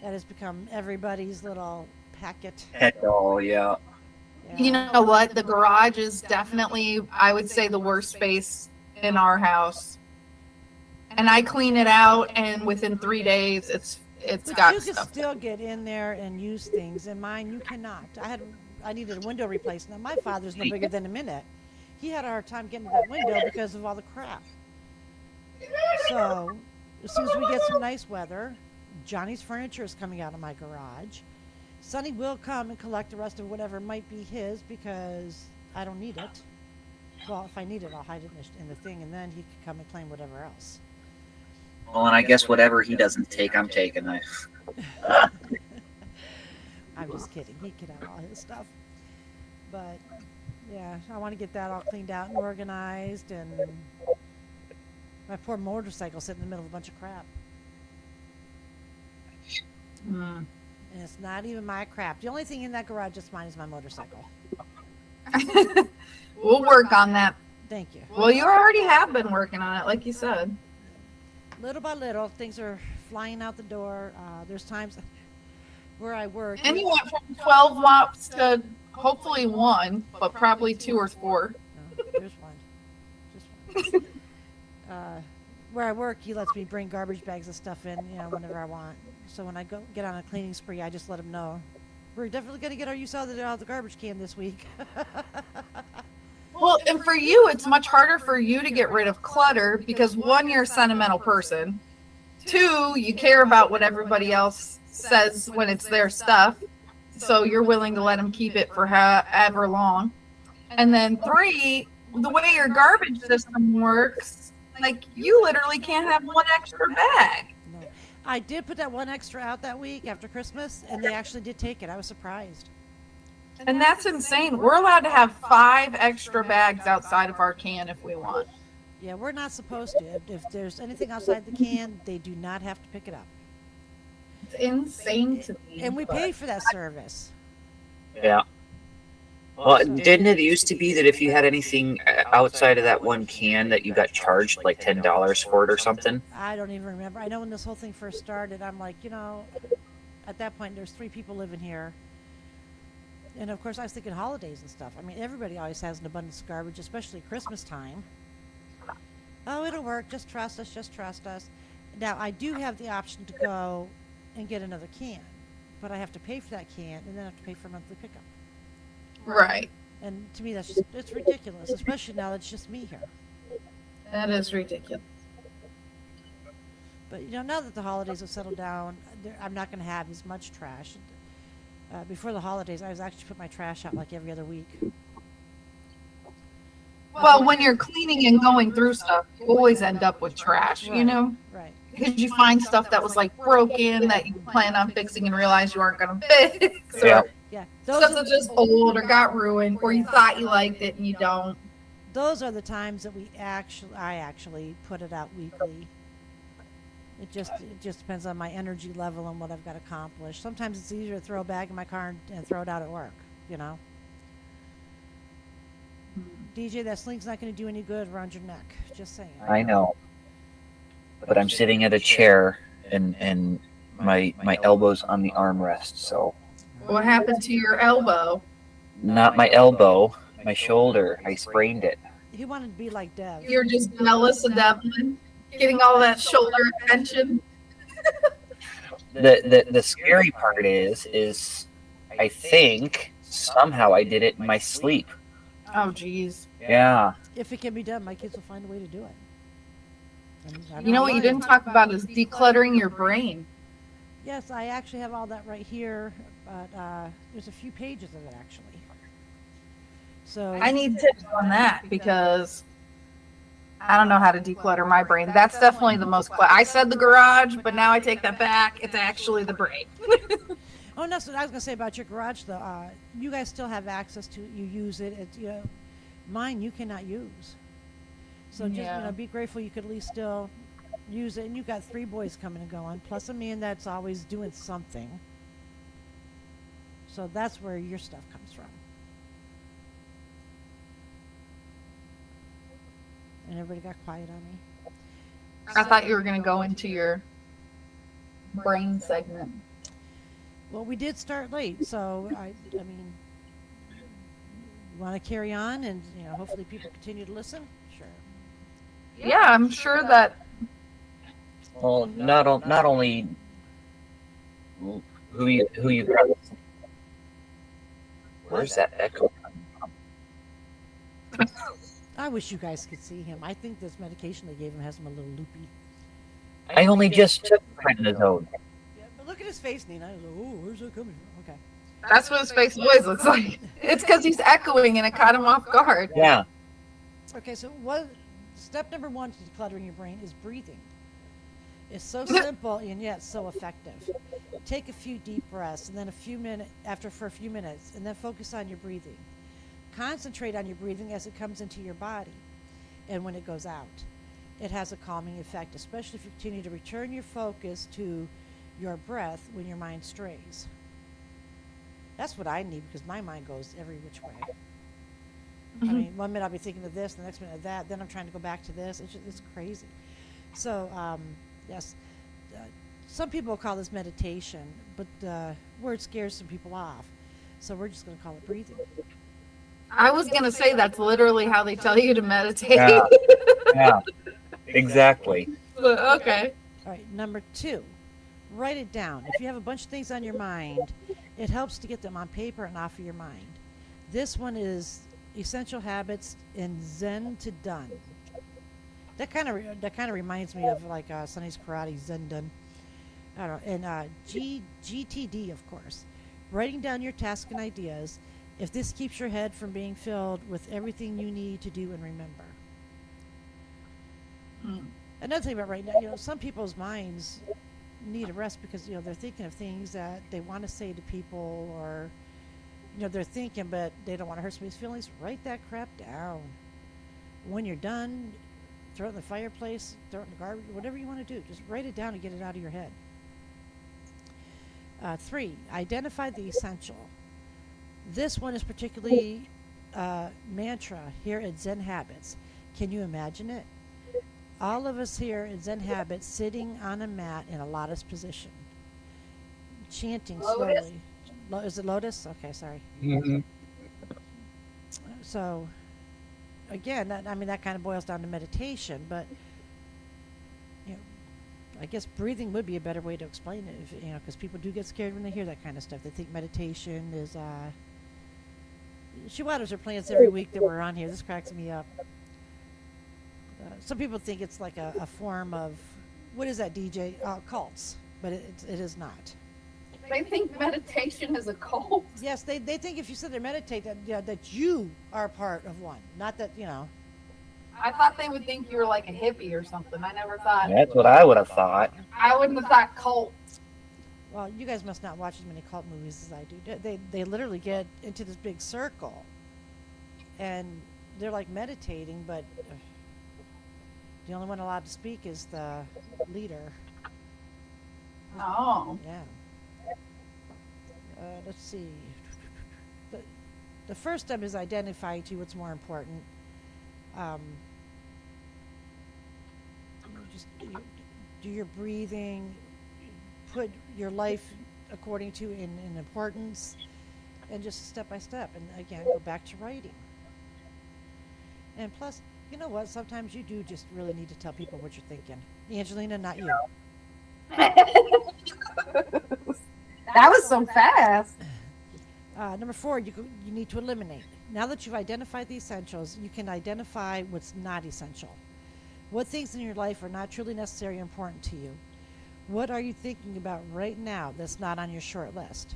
That has become everybody's little packet.
Heck, oh yeah.
You know what? The garage is definitely, I would say, the worst space in our house. And I clean it out, and within 3 days, it's
But
got
you can
stuff.
still get in there and use things. In mine, you cannot. I needed a window replaced. Now my father's no bigger than a minute. He had a hard time getting to that window because of all the crap. So as soon as we get some nice weather, Johnny's furniture is coming out of my garage. Sonny will come and collect the rest of whatever might be his because I don't need it. Well, if I need it, I'll hide it in the thing, and then he can come and claim whatever else.
Well, and I guess whatever he doesn't take, I'm taking.
I'm just kidding. He can have all his stuff. But yeah, I want to get that all cleaned out and organized, and my poor motorcycle sitting in the middle of a bunch of crap.
Mm.
And it's not even my crap. The only thing in that garage that's mine is my motorcycle.
We'll work on that.
Thank you.
Well, you already have been working on it, like you said.
Little by little, things are flying out the door. There's times where I work.
And you went from 12 mops to hopefully 1, but probably 2 or 4.
No, there's one. Just one. Where I work, he lets me bring garbage bags of stuff in, whenever I want. So when I go get on a cleaning spree, I just let him know. We're definitely going to get our use out of the garbage can this week.
Well, and for you, it's much harder for you to get rid of clutter because 1, you're a sentimental person. 2, you care about what everybody else says when it's their stuff. So you're willing to let them keep it for however long. And then 3, the way your garbage system works, like you literally can't have 1 extra bag.
No. I did put that one extra out that week after Christmas, and they actually did take it. I was surprised.
And that's insane. We're allowed to have 5 extra bags outside of our can if we want.
Yeah, we're not supposed to. If there's anything outside the can, they do not have to pick it up.
It's insane to me.
And we
but-
pay for that service.
Yeah. Well, didn't it used to be that if you had anything outside of that 1 can that you got charged like $10 for it or something?
I don't even remember. I know when this whole thing first started, I'm like, at that point, there's 3 people living here. And of course, I was thinking holidays and stuff. I mean, everybody always has an abundance of garbage, especially Christmas time. Oh, it'll work. Just trust us. Just trust us. Now, I do have the option to go and get another can, but I have to pay for that can, and then I have to pay for a monthly pickup.
Right.
And to me, it's ridiculous, especially now that it's just me here.
That is ridiculous.
But now that the holidays have settled down, I'm not going to have as much trash. Before the holidays, I was actually put my trash out like every other week.
Well, when you're cleaning and going through stuff, you always end up with trash,
Right. Right.
Because you find stuff that was like broken that you plan on fixing and realize you aren't going to fix.
Yeah.
Or
Yeah.
stuff that's just old or got ruined or you thought you liked it and you don't.
Those are the times that I actually put it out weekly. It just depends on my energy level and what I've got accomplished. Sometimes it's easier to throw a bag in my car and throw it out at work, you know. DJ, that sling's not going to do any good around your neck. Just saying.
I know, but I'm sitting at a chair and my elbow's on the armrest, so
What happened to your elbow?
not my elbow, my shoulder. I sprained it.
He wanted to be like Dev.
You're just jealous of Devlin getting all that shoulder attention.
The scary part is I think somehow I did it in my sleep.
Oh, geez.
Yeah.
If it can be done, my kids will find a way to do it. And I'm
You know
not
what you
lying.
didn't talk about is decluttering your brain.
Yes, I actually have all that right here, but there's a few pages of it actually. So
I need tips on that because I don't know how to declutter my brain. That's definitely the most. I said the garage, but now I take that back. It's actually the brain.
Oh, no, so I was going to say about your garage, though. You guys still have access to it. You use it. It's, you know, mine you cannot use. So just,
Yeah.
you know, be grateful you could at least still use it. And you've got 3 boys coming and going, plus a man that's always doing something. So that's where your stuff comes from. And everybody got quiet on me.
I thought you were going to go into your brain segment.
Well, we did start late, so I mean, you want to carry on, and you know, hopefully people continue to listen. Sure.
Yeah, I'm sure that.
Well, not only who you where's that echo coming from?
I wish you guys could see him. I think this medication they gave him has him a little loopy.
I only just took prednisone.
Yeah, but look at his face, Nina. I was like, oh, where's that coming from? Okay.
That's what his face always looks like. It's because he's echoing and it caught him off guard.
Yeah.
Okay, so step number 1 to decluttering your brain is breathing. It's so simple and yet so effective. Take a few deep breaths and then for a few minutes, and then focus on your breathing. Concentrate on your breathing as it comes into your body and when it goes out. It has a calming effect, especially if you continue to return your focus to your breath when your mind strays. That's what I need because my mind goes every which way. I mean, one minute I'll be thinking of this, the next minute of that, then I'm trying to go back to this. It's crazy. So, yes, some people call this meditation, but the word scares some people off. So we're just going to call it breathing.
I was going to say that's literally how they tell you to meditate.
Yeah. Yeah. Exactly.
But, okay.
All right, number 2, write it down. If you have a bunch of things on your mind, it helps to get them on paper and off of your mind. This one is Essential Habits in Zen to Done. That kind of reminds me of like Sonny's Karate Zen Done. I don't know. And GTD, of course. Writing down your tasks and ideas. If this keeps your head from being filled with everything you need to do and remember. Another thing about right now, you know, some people's minds need a rest because, you know, they're thinking of things that they want to say to people, or, you know, they're thinking, but they don't want to hurt somebody's feelings. Write that crap down. When you're done, throw it in the fireplace, throw it in the garbage, whatever you want to do. Just write it down and get it out of your head. 3, identify the essential. This one is particularly mantra here at Zen Habits. Can you imagine it? All of us here at Zen Habits sitting on a mat in a lotus position, chanting
Lotus?
slowly. Is it lotus? Okay, sorry.
Mm-hmm.
So, again, that kind of boils down to meditation, but you know, I guess breathing would be a better way to explain it, if, you know, because people do get scared when they hear that kind of stuff. They think meditation is. She waters her plants every week that we're on here. This cracks me up. Some people think it's like a form of, what is that, DJ? Cults, but it is not.
They think meditation is a cult.
Yes, they think if you sit there and meditate that you are part of one, not that, you know.
I thought they would think you were like a hippie or something. I never thought.
That's what I would have thought.
I wouldn't have thought cult.
Well, you guys must not watch as many cult movies as I do. They literally get into this big circle, and they're like meditating, but the only one allowed to speak is the leader.
Oh.
Yeah. Let's see. The first step is identifying to what's more important. You do your breathing, put your life according to in importance, and just step by step. And again, go back to writing. And plus, you know what? Sometimes you do just really need to tell people what you're thinking. Angelina, not you.
That was so fast.
Number 4, you need to eliminate. Now that you've identified the essentials, you can identify what's not essential. What things in your life are not truly necessary or important to you? What are you thinking about right now that's not on your short list?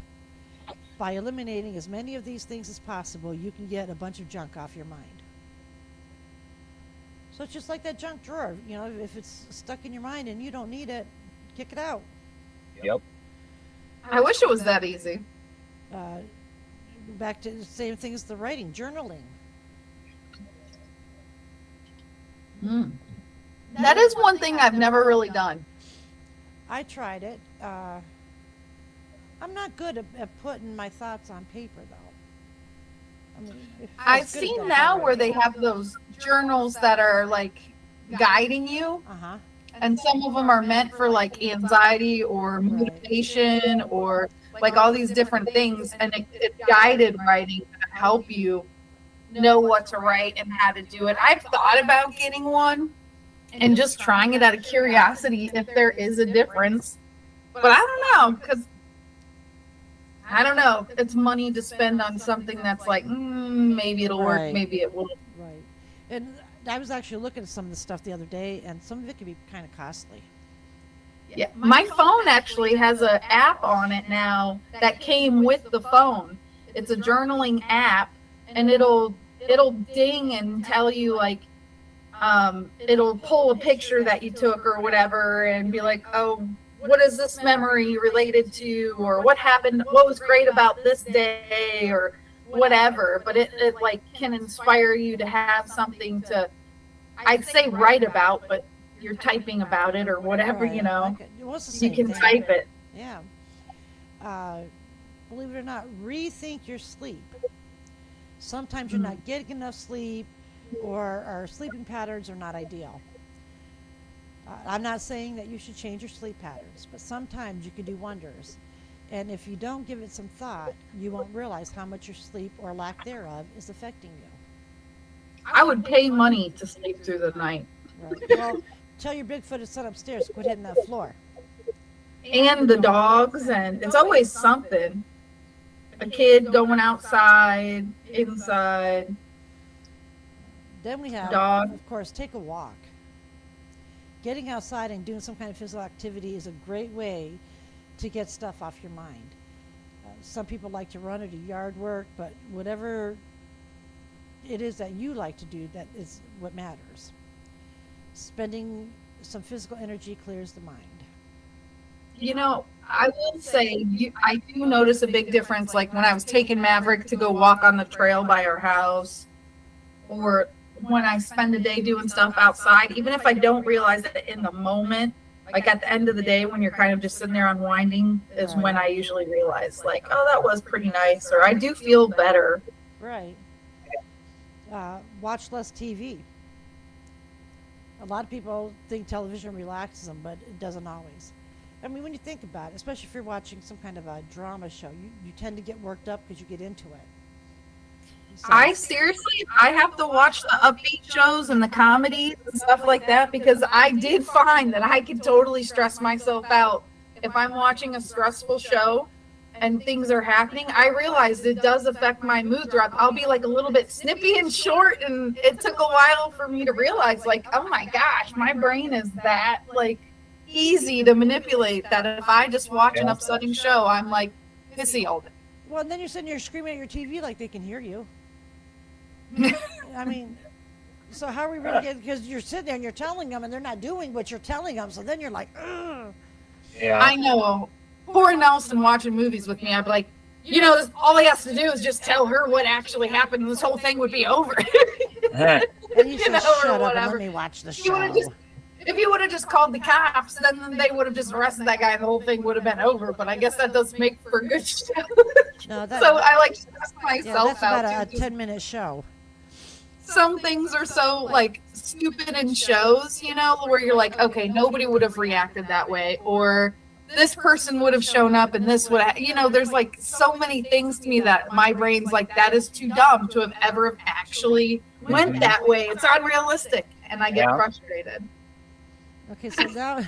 By eliminating as many of these things as possible, you can get a bunch of junk off your mind. So it's just like that junk drawer. You know, if it's stuck in your mind and you don't need it, kick it out.
Yep.
I wish it was that easy.
Back to the same thing as the writing, journaling.
That is one thing I've never really done.
I tried it. I'm not good at putting my thoughts on paper, though. I mean,
I've seen now where they have those journals that are like guiding you,
Uh-huh.
and some of them are meant for like anxiety or motivation or like all these different things, and it's guided writing to help you know what to write and how to do it. I've thought about getting one and just trying it out of curiosity if there is a difference, but I don't know, because I don't know, it's money to spend on something that's like maybe it'll work,
Right.
maybe it won't.
Right. And I was actually looking at some of the stuff the other day, and some of it can be kind of costly.
Yeah, my phone actually has an app on it now that came with the phone. It's a journaling app, and it'll ding and tell you like it'll pull a picture that you took or whatever and be like, oh, what is this memory related to, or what happened, what was great about this day, or whatever. But it like can inspire you to have something to, I'd say, write about, but you're typing about it or whatever, you know.
Okay. Well, it's the
You
same
can
thing.
type it.
Yeah. Believe it or not, rethink your sleep. Sometimes you're not getting enough sleep, or our sleeping patterns are not ideal. I'm not saying that you should change your sleep patterns, but sometimes you can do wonders. And if you don't give it some thought, you won't realize how much your sleep or lack thereof is affecting you.
I would pay money to sleep through the night.
Right. Well, tell your Bigfoot to sit upstairs, quit hitting that floor.
And the dogs, and it's always something. A kid going outside, inside.
Then we have,
Dog.
of course, take a walk. Getting outside and doing some kind of physical activity is a great way to get stuff off your mind. Some people like to run or do yard work, but whatever it is that you like to do, that is what matters. Spending some physical energy clears the mind.
You know, I will say, I do notice a big difference. Like when I was taking Maverick to go walk on the trail by our house, or when I spend a day doing stuff outside, even if I don't realize it in the moment, like at the end of the day when you're kind of just sitting there unwinding is when I usually realize like, oh, that was pretty nice, or I do feel better.
Right. Watch less TV. A lot of people think television relaxes them, but it doesn't always. I mean, when you think about it, especially if you're watching some kind of a drama show, you tend to get worked up because you get into it. So,
I have to watch the upbeat shows and the comedies and stuff like that, because I did find that I could totally stress myself out if I'm watching a stressful show and things are happening. I realized it does affect my mood throughout. I'll be like a little bit snippy and short, and it took a while for me to realize like, oh my gosh, my brain is that like easy to manipulate that if I just watch an upsetting show, I'm like pissy all day.
well, and then you're sitting there screaming at your TV like they can hear you. I mean, so how are we really getting, because you're sitting there and you're telling them and they're not doing what you're telling them, so then you're like, ugh.
Yeah.
I know. Poor Nelson watching movies with me, I'd be like, you know, all he has to do is just tell her what actually happened, and this whole thing would be over.
And you should
know, or
shut up and let
whatever.
me watch the
You wanna
show.
just If you would have just called the cops, then they would have just arrested that guy and the whole thing would have been over. But I guess that does make for a good show.
No, that,
So I like to stress
yeah,
myself
that's about
out
a
too.
10-minute show.
Some things are so like stupid in shows, you know, where you're like, okay, nobody would have reacted that way, or this person would have shown up and this would have, you know, there's like so many things to me that my brain's like, that is too dumb to have ever actually went that way. It's unrealistic. And I get
Yeah.
frustrated.
Okay, so now,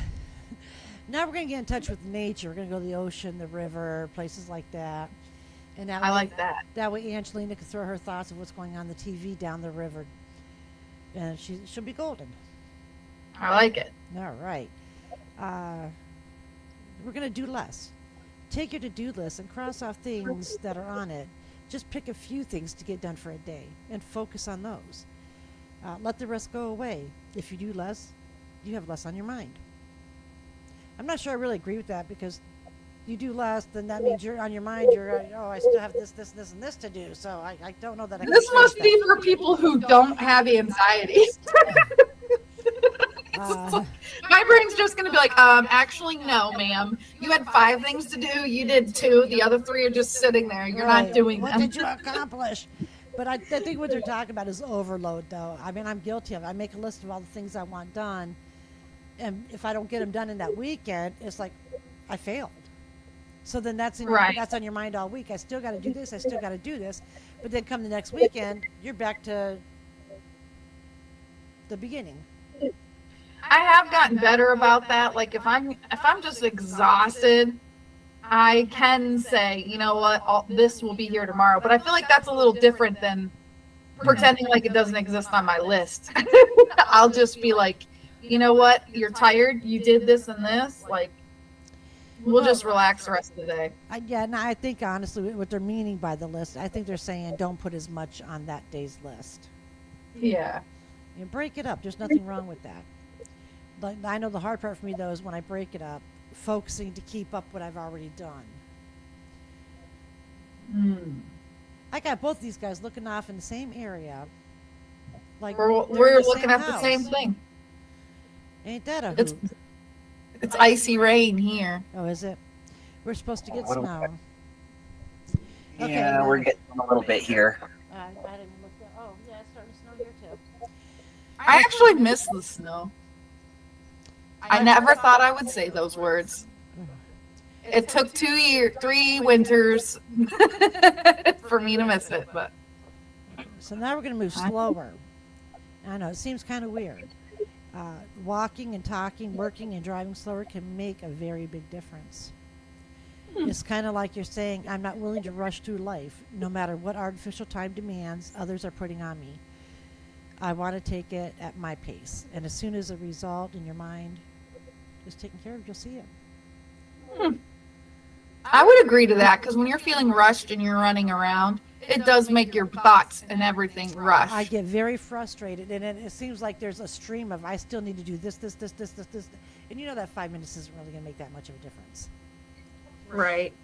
now we're gonna get in touch with nature. We're gonna go to the ocean, the river, places like that. And that
I
way,
like that.
that way Angelina can throw her thoughts of what's going on the TV down the river, and she'll be golden.
I like it.
All right. We're going to do less. Take your to-do list and cross off things that are on it. Just pick a few things to get done for a day and focus on those. Let the rest go away. If you do less, you have less on your mind. I'm not sure I really agree with that, because you do less, then that means you're on your mind. You're, oh, I still have this, and this to do. So I don't know that I can
This
agree with
must be for people who don't have anxiety.
that.
My brain's just going to be like, actually, no, ma'am. You had 5 things to do. You did 2. The other 3 are just sitting there. You're
Right.
not doing
What
them.
did you accomplish? But I think what they're talking about is overload, though. I mean, I'm guilty of it. I make a list of all the things I want done, and if I don't get them done in that weekend, it's like I failed. So then that's
Right.
that's on your mind all week. I still got to do this. I still got to do this. But then come the next weekend, you're back to the beginning.
I have gotten better about that. Like if I'm just exhausted, I can say, you know what, this will be here tomorrow. But I feel like that's a little different than pretending like it doesn't exist on my list. I'll just be like, you know what, you're tired, you did this and this, like we'll just relax the rest of the day.
I think honestly what they're meaning by the list, I think they're saying don't put as much on that day's list.
Yeah.
You break it up. There's nothing wrong with that. But I know the hard part for me, though, is when I break it up, focusing to keep up what I've already done. I got both these guys looking off in the same area. Like
We're
they're in the
looking
same
at the
house.
same thing.
Ain't that a
It's
hoot?
it's icy rain here.
Oh, is it? We're supposed to get
What a-
snow. Okay,
Yeah, we're getting a little bit here.
I didn't look there. Oh, yeah, it's starting to snow here, too.
I actually miss the snow. I never thought I would say those words. It took 3 winters for me to miss it, but
So now we're going to move slower. I know, it seems kind of weird. Walking and talking, working and driving slower can make a very big difference. It's kind of like you're saying, I'm not willing to rush through life, no matter what artificial time demands others are putting on me. I want to take it at my pace. And as soon as a result in your mind is taken care of, you'll see it.
I would agree to that because when you're feeling rushed and you're running around, it does make your thoughts and everything rush.
I get very frustrated, and it seems like there's a stream of, I still need to do this. And you know that 5 minutes isn't really going to make that much of a difference.
Right.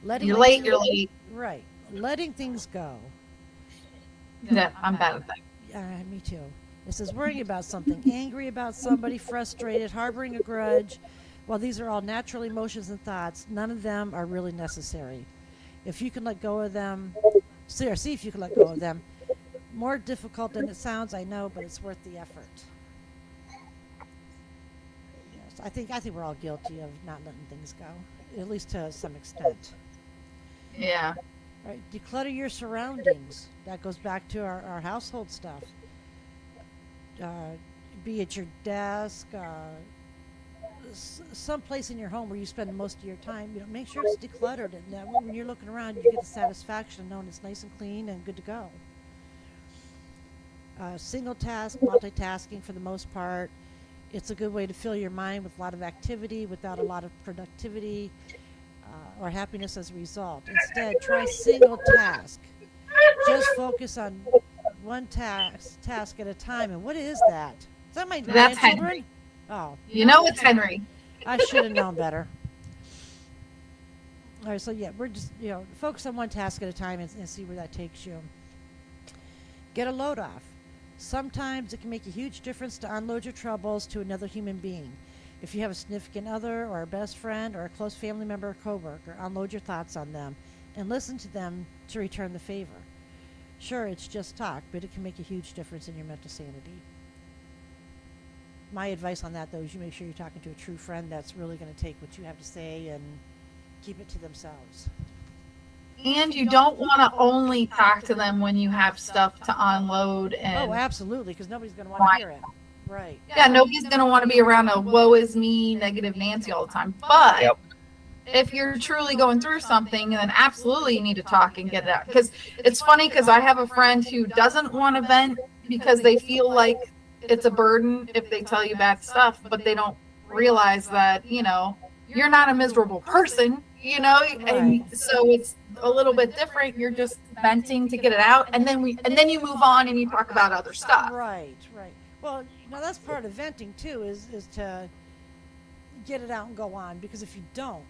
Letting
You're late, you're late.
Right. Letting things go.
Yeah, I'm bad at that.
Me too. It says worrying about something, angry about somebody, frustrated, harboring a grudge. While these are all natural emotions and thoughts, none of them are really necessary. If you can let go of them, see if you can let go of them. More difficult than it sounds, I know, but it's worth the effort. Yes, I think we're all guilty of not letting things go, at least to some extent.
Yeah.
Right, declutter your surroundings. That goes back to our household stuff. Be it your desk, some place in your home where you spend most of your time. You know, make sure it's decluttered, and that when you're looking around, you get the satisfaction of knowing it's nice and clean and good to go. Single task, multitasking for the most part. It's a good way to fill your mind with a lot of activity without a lot of productivity or happiness as a result. Instead, try single task. Just focus on one task at a time. And what is that? Is that my
That's
grandchildren?
Henry.
Oh,
You know it's Henry.
I should have known better. All right, so yeah, we're just, focus on one task at a time and see where that takes you. Get a load off. Sometimes it can make a huge difference to unload your troubles to another human being. If you have a significant other or a best friend or a close family member or coworker, unload your thoughts on them and listen to them to return the favor. Sure, it's just talk, but it can make a huge difference in your mental sanity. My advice on that, though, is you make sure you're talking to a true friend that's really going to take what you have to say and keep it to themselves.
And you don't want to only talk to them when you have stuff to unload and
Oh, absolutely, because nobody's going to want to hear it. Right.
yeah, nobody's going to want to be around a woe is me, negative Nancy all the time. But
Yep.
if you're truly going through something, then absolutely you need to talk and get it out. Because it's funny, because I have a friend who doesn't want to vent because they feel like it's a burden if they tell you bad stuff, but they don't realize that, you're not a miserable person, and so it's a little bit different. You're just venting to get it out, and then you move on and you talk about other stuff.
Right. Well, that's part of venting too, is to get it out and go on. Because if you don't,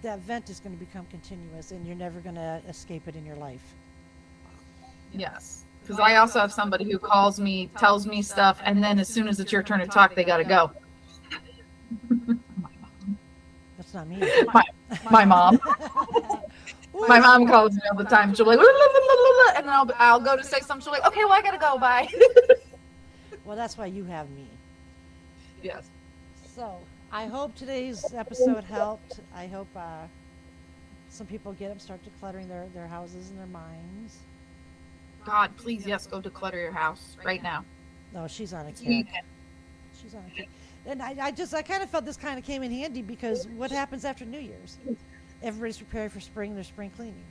that vent is going to become continuous, and you're never going to escape it in your life.
Yes. Because I also have somebody who calls me, tells me stuff, and then as soon as it's your turn to talk, they got to go.
That's not me.
My mom. My mom calls me all the time. She'll be like, and then I'll go to say something. She'll be like, okay, well, I got to go. Bye.
Well, that's why you have me.
Yes.
So I hope today's episode helped. I hope some people start decluttering their houses and their minds.
God, please, yes, go declutter your house right now.
No, she's on a kick. She's on a kick. And I kind of felt this kind of came in handy, because what happens after New Year's? Everybody's preparing for spring, their spring cleaning.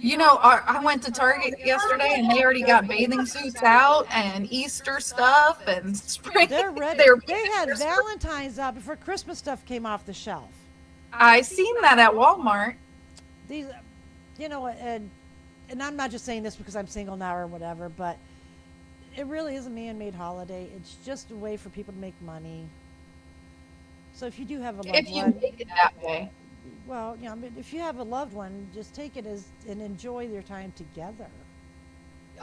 I went to Target yesterday and they already got bathing suits out and Easter stuff and spring.
They're ready. They had Valentine's out before Christmas stuff came off the shelf.
I seen that at Walmart.
These, and I'm not just saying this because I'm single now or whatever, but it really is a man-made holiday. It's just a way for people to make money. So if you do have a loved
If you
one,
make it that way.
well, if you have a loved one, just take it and enjoy your time together.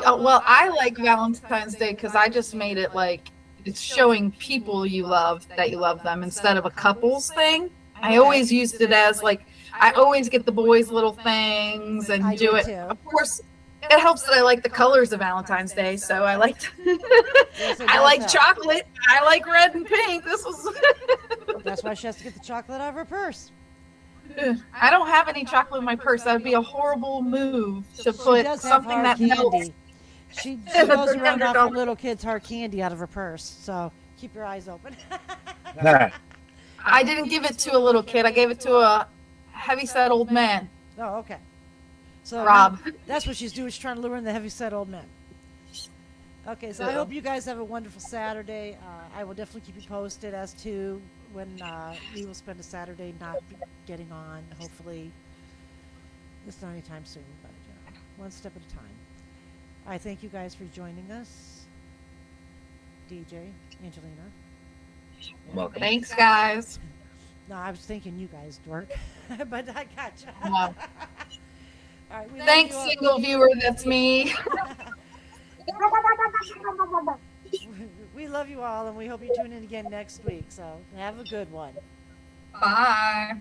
Oh, well, I like Valentine's Day because I just made it like it's showing people you love that you love them instead of a couples thing. I always used it as like, I always get the boys little things and
I
do
do
it.
too.
Of course, it helps that I like the colors of Valentine's Day, so I liked.
Yes, it
I
does
like
help.
chocolate. I like red and pink. This was.
That's why she has to get the chocolate out of her purse.
I don't have any chocolate in my purse. That would be a horrible move to
She
put
does have
something
hard
that melts.
candy. She
And the
goes around
$300
offering little kids hard candy out of her purse. So keep your eyes open.
I didn't give it to a little kid. I gave it to a heavy-set old man,
Oh, okay. So
Rob.
that's what she's doing. She's trying to lure in the heavy-set old men. Okay, so I
Yeah.
hope you guys have a wonderful Saturday. I will definitely keep you posted as to when we will spend a Saturday not getting on. Hopefully, it's not anytime soon, but one step at a time. I thank you guys for joining us. DJ, Angelina.
Welcome.
Thanks, guys.
No, I was thinking you guys, dork. But I gotcha.
Wow.
All right, we love
Thanks,
you all.
single viewer. That's me.
We love you all, and we hope you tune in again next week. So have a good one.
Bye.